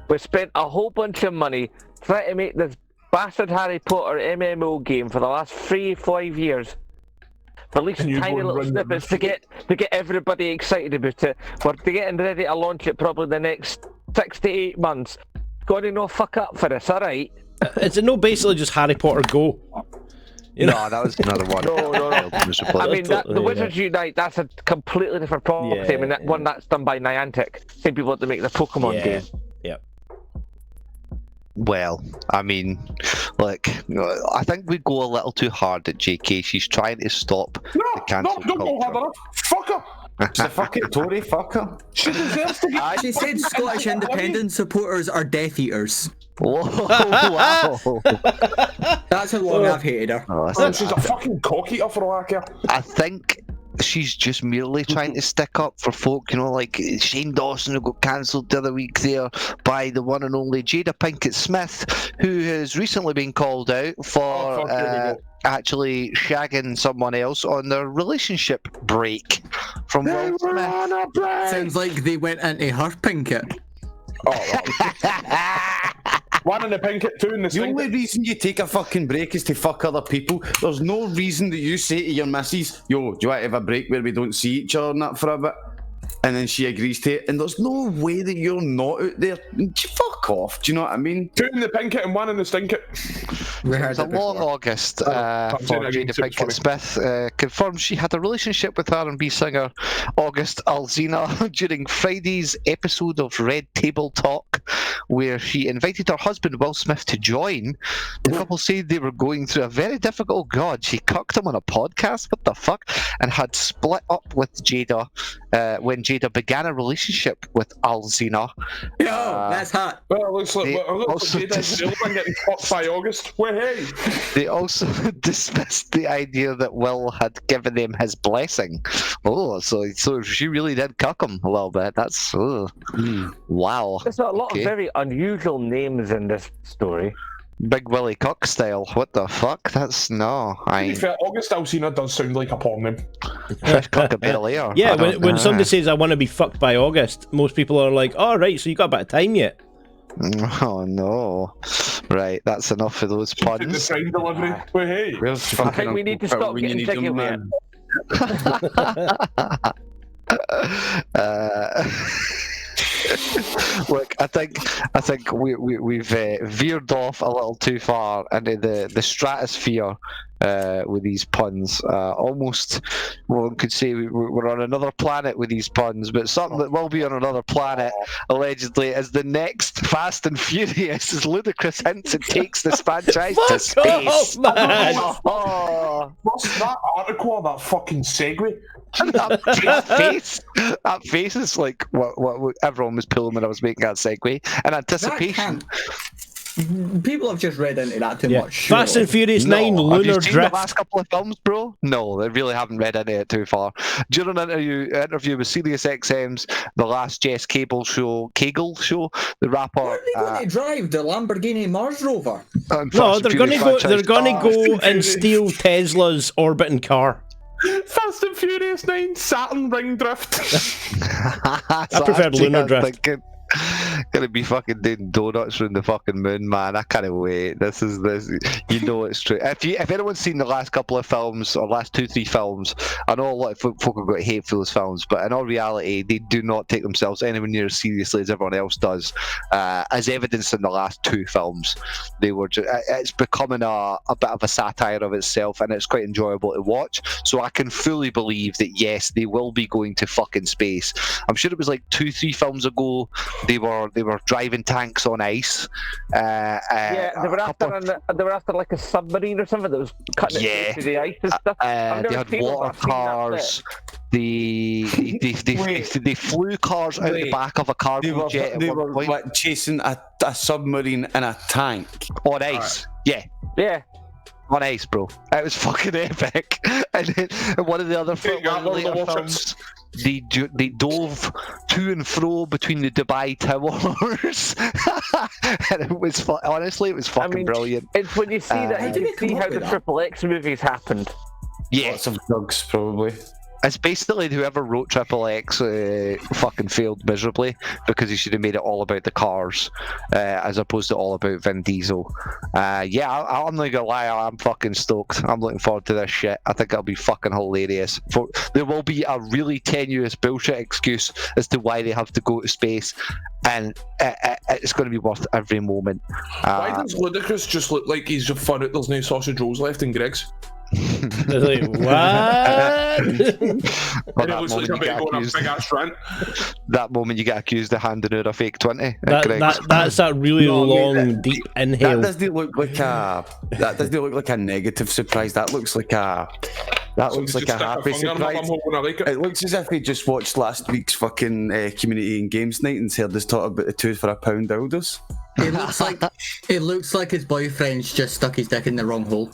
S5: we spent a whole bunch of money trying to make this bastard Harry Potter MMO game for the last 3-5 years. Releasing tiny little snippets to get everybody excited about it. We're getting ready to launch it probably the next 6 to 8 months. Got to fuck up for this, alright?
S4: Is it no basically just Harry Potter Go?
S2: No, that was another one.
S5: No. I mean, the Wizards Unite, that's a completely different property. I mean, that one that's done by Niantic. Same people that make the Pokemon game.
S4: Yep.
S2: Well, I mean, look, I think we go a little too hard at JK. She's trying to stop the cancel culture.
S6: Don't go hard enough. Fuck her.
S1: She's a fucking Tory fucker.
S6: She deserves to get...
S7: She said Scottish independence supporters are Death Eaters.
S2: Whoa, wow.
S7: That's how long I've hated her.
S6: She's a fucking cock eater for all I care.
S2: I think she's just merely trying to stick up for folk, like Shane Dawson, who got cancelled the other week there by the one and only Jada Pinkett Smith, who has recently been called out for actually shagging someone else on their relationship break from Will Smith.
S7: Sounds like they went into her Pinkett.
S6: One in the Pinkett, two in the
S1: The only reason you take a fucking break is to fuck other people. There's no reason that you say to your missus, yo, do you want to have a break where we don't see each other and that for a bit? And then she agrees to it, and there's no way that you're not out there. Fuck off, do you know what I mean?
S6: Two in the Pinkett and one in the Stinkett.
S2: It's a long August for Jada Pinkett Smith. Confirmed she had a relationship with R&B singer August Alsina during Friday's episode of Red Table Talk, where she invited her husband Will Smith to join. The couple said they were going through a very difficult, she cucked him on a podcast, what the fuck, and had split up with Jada when Jada began a relationship with Alsina.
S7: Yo, that's hot.
S6: Well, it looks like Jada's been getting fucked by August. Well, hey.
S2: They also dismissed the idea that Will had given them his blessing. So she really did cuck him a little bit. That's wow.
S5: There's a lot of very unusual names in this story.
S2: Big Willie Cock style. What the fuck? That's no.
S6: To be fair, August Alsina does sound like a porn name.
S2: Fresh cock a bit later.
S4: Yeah, when somebody says I want to be fucked by August, most people are like, "Oh right, so you got a bit of time yet?"
S2: Oh no! Right, that's enough of those puns.
S6: The sign delivery. Well, hey.
S5: I think we need to stop getting jiggy with
S2: Look, I think we've veered off a little too far into the stratosphere with these puns. Almost, one could say we're on another planet with these puns, but something that will be on another planet, allegedly, is the next Fast and Furious, as Ludacris hints and takes this franchise to space.
S6: Man. What's that article or that fucking segue?
S2: That face is like what everyone was pulling when I was making that segue. In anticipation.
S3: People have just read into that too much.
S4: Fast and Furious 9 Lunar
S2: have you seen
S4: Drift.
S2: The last couple of films, bro? No, they really haven't read into it too far. During an interview with SiriusXM's The Last Jess Cable show, the rapper.
S3: Where are they going to drive the Lamborghini Mars Rover?
S4: No, they're going to go. They're going to go and steal Tesla's orbiting car.
S6: Fast and Furious 9 Saturn Ring Drift.
S4: I prefer Lunar Drift.
S2: Gonna be fucking doing donuts around the fucking moon, man. I can't wait. This. You know it's true. If anyone's seen the last couple of films or last 2-3 films, I know a lot of folk have got hate for those films, but in all reality, they do not take themselves anywhere near as seriously as everyone else does. As evidenced in the last 2 films, they were. It's becoming a bit of a satire of itself, and it's quite enjoyable to watch. So I can fully believe that yes, they will be going to fucking space. I'm sure it was like 2-3 films ago. They were driving tanks on ice.
S5: They were after like a submarine or something that was cutting into the ice and stuff.
S2: They had water cars. They flew cars out the back of a cargo jet.
S1: They were chasing a submarine in a tank
S2: on ice. Right. Yeah. On ice, bro. It was fucking epic. And then one of the other films, they dove to and fro between the Dubai Towers. And it was honestly, it was fucking brilliant.
S5: It's when you see that, you see how the Triple X movies happened.
S2: Yeah.
S1: Lots of drugs, probably.
S2: It's basically whoever wrote Triple X fucking failed miserably because he should have made it all about the cars as opposed to all about Vin Diesel. I'm not gonna lie, I'm fucking stoked. I'm looking forward to this shit. I think it'll be fucking hilarious. There will be a really tenuous bullshit excuse as to why they have to go to space, and it's going to be worth every moment.
S6: Why does Ludacris just look like he's just found out there's no sausage rolls left in Greg's?
S4: Like, what?
S2: That moment you get accused of handing out a fake 20.
S4: That's a really long, deep inhale.
S1: That doesn't look like a negative surprise. That looks like a happy surprise. It looks as if he just watched last week's fucking community and games night and heard us talk about the 2 for £1 dildos.
S7: It looks like his boyfriend's just stuck his dick in the wrong hole.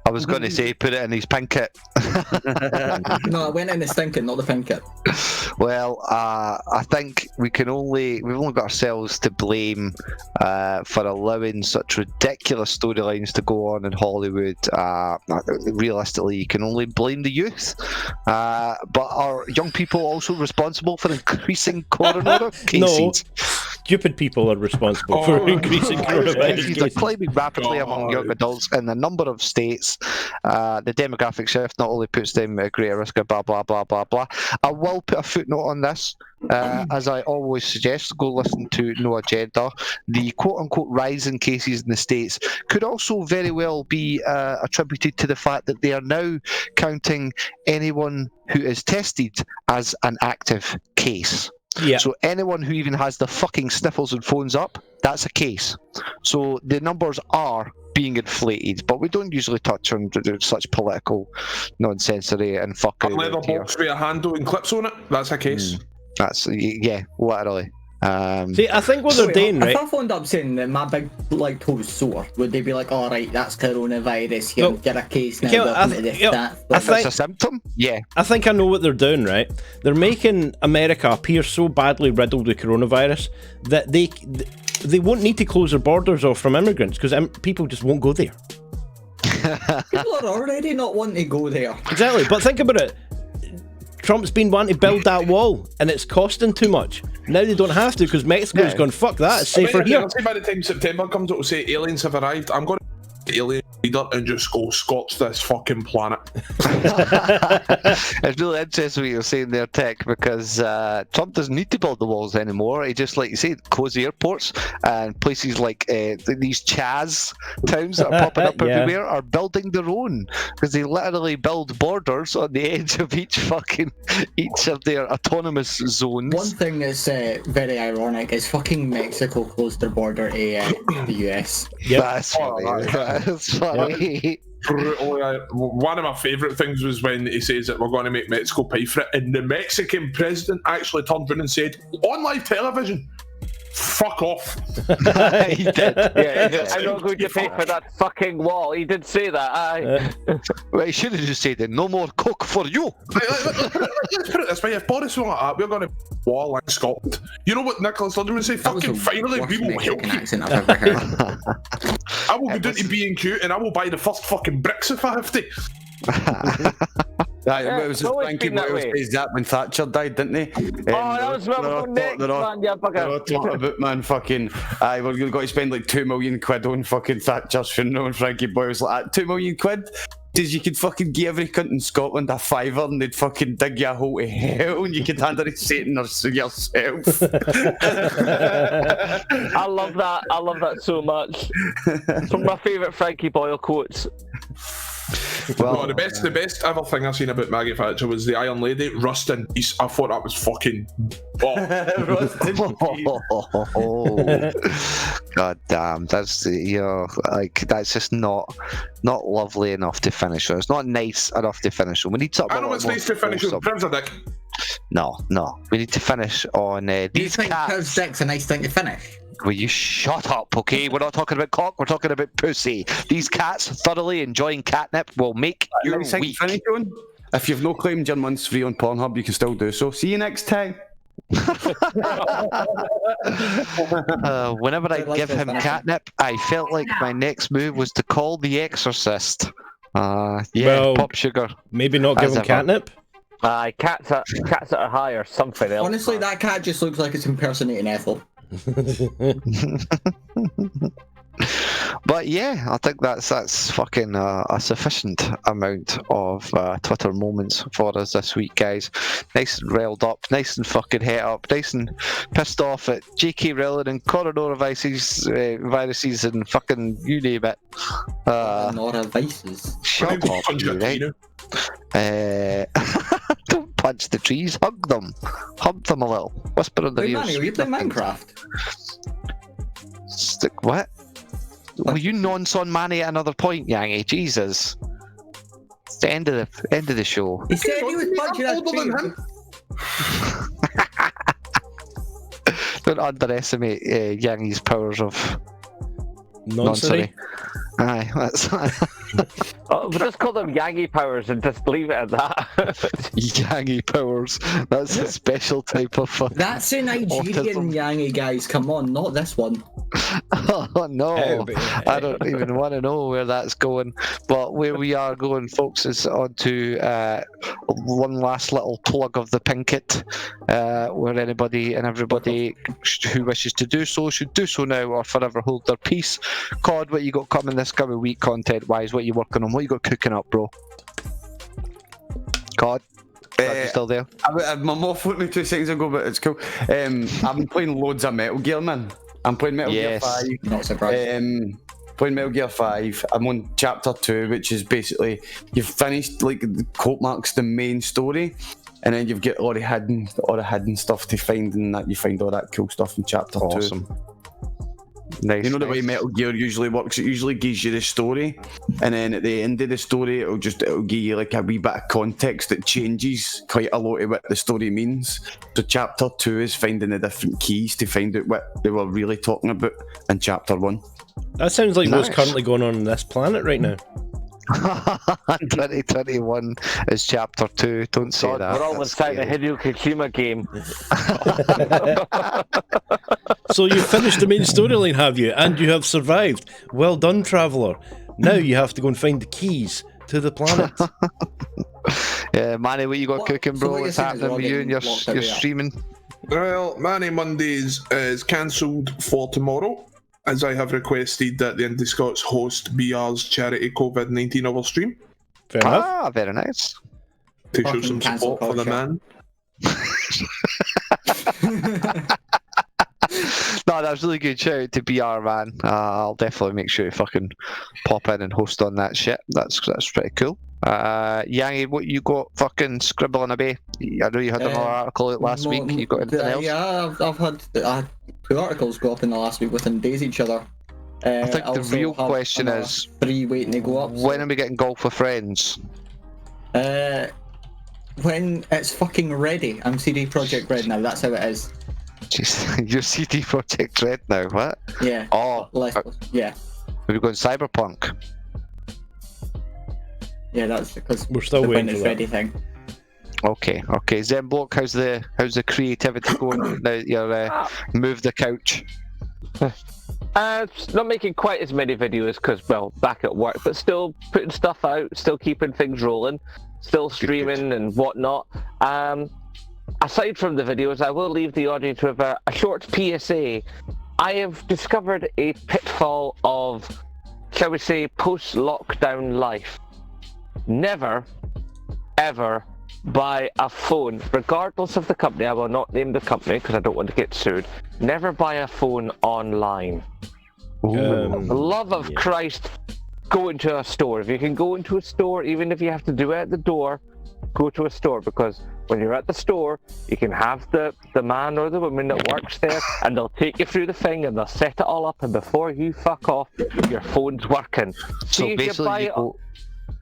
S2: I was going to say put it in his pinkett.
S7: No, I went in the stinket, not the pinkett.
S2: Well, I think we've only got ourselves to blame for allowing such ridiculous storylines to go on in Hollywood. Realistically, you can only blame the youth. But are young people also responsible for increasing coronavirus cases?
S4: No, stupid people are responsible for increasing coronavirus cases.
S2: They're climbing rapidly among young adults in a number of states. The demographic shift not only puts them at greater risk of blah blah blah blah blah. I will put a footnote on this, as I always suggest. Go listen to No Agenda. The quote-unquote rise in cases in the States could also very well be attributed to the fact that they are now counting anyone who is tested as an active case.
S4: Yeah.
S2: So anyone who even has the fucking sniffles and phones up, that's a case. So the numbers are being inflated, but we don't usually touch on such political nonsensery and fucking.
S6: A leather box with a handle and clips on it, that's a case.
S2: That's, yeah, literally.
S4: See, I think what they're doing, right?
S7: If I phoned up saying that my big toe's sore, would they be like, "All right, that's coronavirus. Here, get a case now."
S2: That's a symptom. Yeah,
S4: I think I know what they're doing, right? They're making America appear so badly riddled with coronavirus that they won't need to close their borders off from immigrants because people just won't go there.
S7: People are already not wanting to go there.
S4: Exactly, but think about it. Trump's been wanting to build that wall, and it's costing too much. Now they don't have to because Mexico's gone, fuck that, it's safer here.
S6: I'll say by the time September comes, it'll say aliens have arrived. I'm going to alien leader and just go scorch this fucking planet.
S2: It's really interesting what you're saying there, Tech, because Trump doesn't need to build the walls anymore. He just, like you say, close airports and places like these Chaz towns that are popping up everywhere are building their own because they literally build borders on the edge of each of their autonomous zones.
S7: One thing that's very ironic is fucking Mexico closed their border to the US.
S4: Yep.
S2: That's funny. That's funny.
S6: One of my favourite things was when he says that we're going to make Mexico pay for it, and the Mexican president actually turned around and said on live television, "Fuck off."
S5: He did. Yeah, I'm not going to pay for that fucking wall. He did say that.
S2: Well, he should have just said it. No more coke for you.
S6: Let's put it this way: if Boris went like that, we're going to wall in Scotland. You know what Nicholas Sturgeon would say? Fucking finally, we will help you.
S7: Accent I've ever heard.
S6: I will go down to B&Q and I will buy the first fucking bricks if I have to.
S1: It was just thinking what else says that when Thatcher died, didn't they?
S5: That was where we're next, man, you bugger.
S1: They're all talking about, man, fucking, we're going to spend like £2 million on fucking Thatcher's funeral, and Frankie Boy was like, £2 million? Says you could fucking give every cunt in Scotland a £5 and they'd fucking dig you a hole to hell and you could hand it to Satan or yourself.
S5: I love that so much. It's one of my favourite Frankie Boyle quotes.
S6: Well, the best ever thing I've seen about Maggie Thatcher was the Iron Lady, Rust in Peace. I thought that was fucking.
S2: God damn, that's that's just not lovely enough to finish on. It's not nice enough to finish on. We need something.
S6: I know it's nice to finish with Prince of Dick.
S2: No, we need to finish on these cats.
S7: Prince Dick's a nice thing to finish.
S2: Will you shut up, okay? We're not talking about cock, we're talking about pussy. These cats thoroughly enjoying catnip will make your week.
S1: If you've not claimed your month's free on Pornhub, you can still do so. See you next time.
S2: Whenever I give him catnip, I felt like my next move was to call The Exorcist. Pop sugar.
S4: Maybe not give him catnip?
S5: Cats that are high or something else.
S7: Honestly, that cat just looks like it's impersonating Ethel.
S2: But yeah, I think that's fucking a sufficient amount of Twitter moments for us this week, guys. Nice and riled up, nice and fucking het up, nice and pissed off at J.K. Rowling and coronaviruses and fucking you name it.
S7: Coronaviruses.
S2: Shut up, you, right? Don't punch the trees, hug them a little, whisper in their ears.
S7: Manny, are you playing Minecraft?
S2: What? Will you nonce Manny at another point, Yangy? Jesus. It's the end of the show.
S7: He said he was punching that tree.
S2: Don't underestimate Yangy's powers of
S4: Nonsense.
S2: Aye, that's
S5: We'll just call them Yangy powers and just leave it at that.
S2: Yangy powers. That's a special type of
S7: That's a Nigerian Yangy, guys. Come on, not this one.
S2: Oh no, I don't even want to know where that's going. But where we are going, folks, is on to one last little plug of the Pinkett, where anybody and everybody who wishes to do so should do so now or forever hold their peace. Cod, what you got coming this coming week, content-wise? What you working on? What you got cooking up, bro? Cod, you still there?
S1: I'm off with me 2 seconds ago, but it's cool. I've been playing loads of Metal Gear, man. I'm playing Metal Gear 5.
S3: Not surprised.
S1: Playing Metal Gear 5. I'm on chapter 2, which is basically you've finished like the quote marks the main story, and then you've got all the hidden stuff to find, and that you find all that cool stuff in chapter 2.
S2: Awesome. Nice.
S1: You know the way Metal Gear usually works? It usually gives you the story, and then at the end of the story, it'll give you like a wee bit of context that changes quite a lot of what the story means. So chapter 2 is finding the different keys to find out what they were really talking about in chapter 1.
S4: That sounds like what's currently going on this planet right now.
S2: 2021 is chapter 2. Don't say that.
S5: We're all inside a Hideo Kojima game.
S4: So you've finished the main storyline, have you? And you have survived. Well done, traveller. Now you have to go and find the keys to the planet.
S2: Yeah, Manny, what you got cooking, bro?
S3: So
S2: What's happening with you and your streaming?
S6: Well, Manny Mondays is cancelled for tomorrow, as I have requested that the Indi Scots host BR's charity COVID-19 hour stream.
S4: Fair enough.
S2: Ah, very nice.
S6: To show
S3: Fucking
S6: some
S3: cancel
S6: support for the
S3: culture.
S6: man.
S2: No, that was really good. Shout out to BR, man. I'll definitely make sure to fucking pop in and host on that shit. That's pretty cool. Yangy, what you got fucking scribbling away? I know you had another article out last week. You got anything else?
S3: Yeah, I've had 2 articles go up in the last week within days each other.
S2: I think the real question is
S3: 3 waiting to go up.
S2: when are we getting Golf with Friends?
S3: When it's fucking ready. I'm CD Projekt Red now. That's how it is.
S2: Jeez, you're CD Projekt Red now. What?
S3: Yeah.
S2: Oh,
S3: yeah.
S2: Have you gone Cyberpunk?
S3: Yeah, that's because
S4: We're still
S3: the
S4: waiting
S3: when it's
S4: for that.
S3: ready thing.
S2: Okay. Zemblock, how's the creativity going now that you're moved the couch?
S5: Not making quite as many videos because, well, back at work, but still putting stuff out, still keeping things rolling, still streaming and whatnot. Aside from the videos, I will leave the audience with a short PSA. I have discovered a pitfall of, shall we say, post-lockdown life. Never, ever buy a phone, regardless of the company. I will not name the company because I don't want to get sued. Never buy a phone online. For the love of Christ, go into a store. If you can go into a store, even if you have to do it at the door, go to a store, because when you're at the store, you can have the man or the woman that works there, and they'll take you through the thing and they'll set it all up, and before you fuck off, your phone's working.
S2: So basically,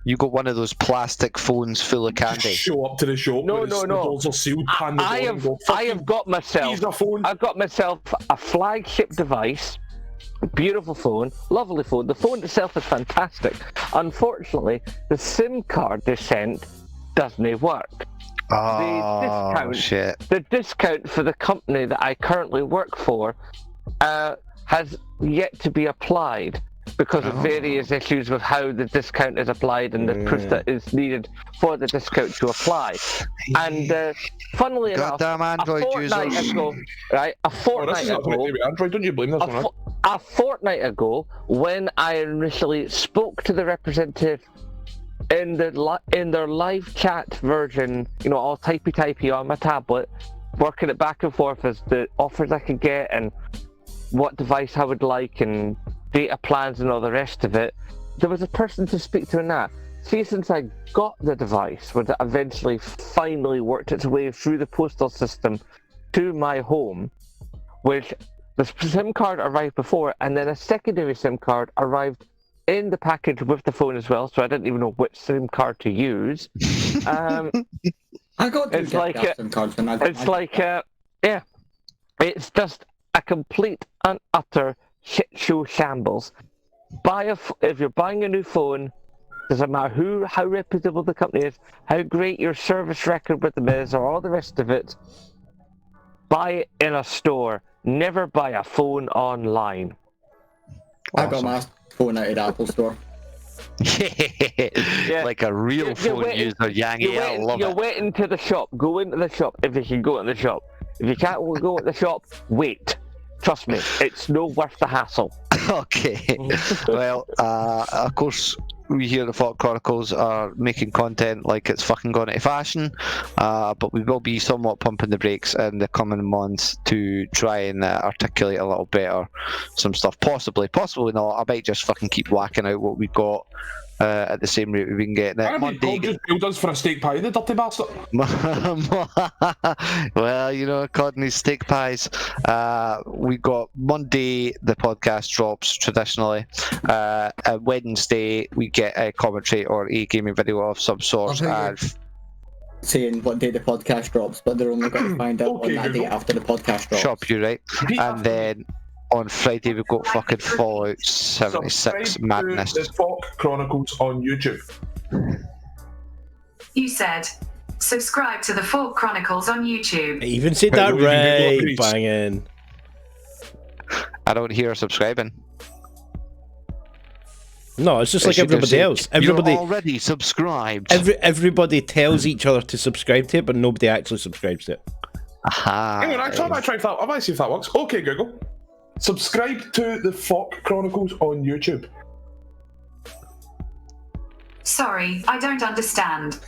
S2: you got one of those plastic phones full of candy.
S6: Show up to the shop.
S5: No.
S6: The doors are sealed.
S5: I have got myself. I've got myself a flagship device. Beautiful phone, lovely phone. The phone itself is fantastic. Unfortunately, the SIM card they sent doesn't work. The discount for the company that I currently work for has yet to be applied because of various issues with how the discount is applied and the proof that is needed for the discount to apply. And funnily enough,
S2: Android
S5: a fortnight ago,
S6: Android, don't you blame this one?
S5: A fortnight ago, when I initially spoke to the representative in their live chat version, all typey on my tablet, working it back and forth as the offers I could get and what device I would like and data plans and all the rest of it, there was a person to speak to in that. See, since I got the device, when it eventually finally worked its way through the postal system to my home, which the SIM card arrived before, and then a secondary SIM card arrived in the package with the phone as well, so I didn't even know which SIM card to use.
S3: I got
S5: it's like
S3: SIM cards when I got
S5: it's just a complete and utter shit show shambles. If you're buying a new phone, doesn't matter how reputable the company is, how great your service record with them is, or all the rest of it, buy it in a store. Never buy a phone online.
S3: I got my phone out of the Apple store.
S2: Yeah. Like a real phone user, Yangy. I love it.
S5: You're waiting to the shop. Go into the shop if you can go in the shop. If you can't go in the shop, wait. Trust me, it's no worth the hassle.
S2: Okay. Well, of course, we here at the FAWK Chronicles are making content like it's fucking gone out of fashion, but we will be somewhat pumping the brakes in the coming months to try and articulate a little better some stuff. Possibly not. I might just fucking keep whacking out what we got at the same rate we've been getting it.
S6: Monday just billed us for a steak pie, the dirty bastard.
S2: Well, you know, according to steak pies, we got Monday the podcast drops traditionally. Wednesday we get a commentary or a gaming video of some sort.
S3: Saying what day the podcast drops, but they're only going to find out on that day after the podcast drops.
S2: Shop you right, and then on Friday we've got fucking Fallout 76 madness.
S6: The FAWK Chronicles on YouTube.
S9: You said, subscribe to the FAWK Chronicles on YouTube.
S4: I even said that right, banging.
S2: I don't hear subscribing.
S4: No, it's just like everybody else. Everybody
S2: you're already subscribed.
S4: Everybody tells each other to subscribe to it, but nobody actually subscribes to it.
S6: Aha. Hang on, I might try that. I might see if that works. Okay, Google. Subscribe to the FAWK Chronicles on YouTube.
S9: Sorry, I don't understand.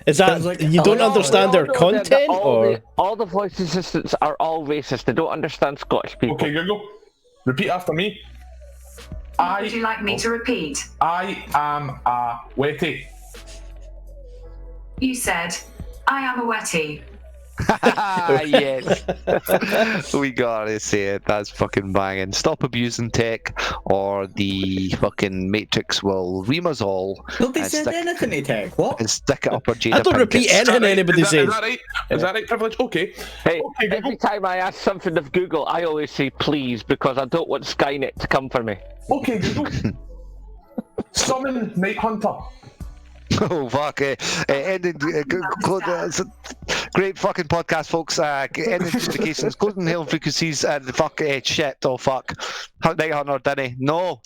S4: Is that like, you don't understand their content, or
S5: all the voice assistants are all racist? They don't understand Scottish people.
S6: Okay, Google. Repeat after me.
S9: What would you like me to repeat?
S6: I am a wetty.
S9: You said, I am a wetty.
S2: Yes. We gotta say it. That's fucking banging. Stop abusing tech, or the fucking Matrix will ream us all.
S3: Nobody said anything to tech. What?
S2: And stick it up our Jada
S4: I don't repeat anything anybody says.
S6: Is that right? Is that right, Privilege? Okay.
S5: Hey,
S6: okay,
S5: every time I ask something of Google, I always say please because I don't want Skynet to come for me.
S6: Okay, Google. Summon Night Hunter.
S2: Oh fuck! Great fucking podcast, folks. End notifications, closing hail frequencies, and the fuck shit. Oh fuck! Night Hunter, Denny. No.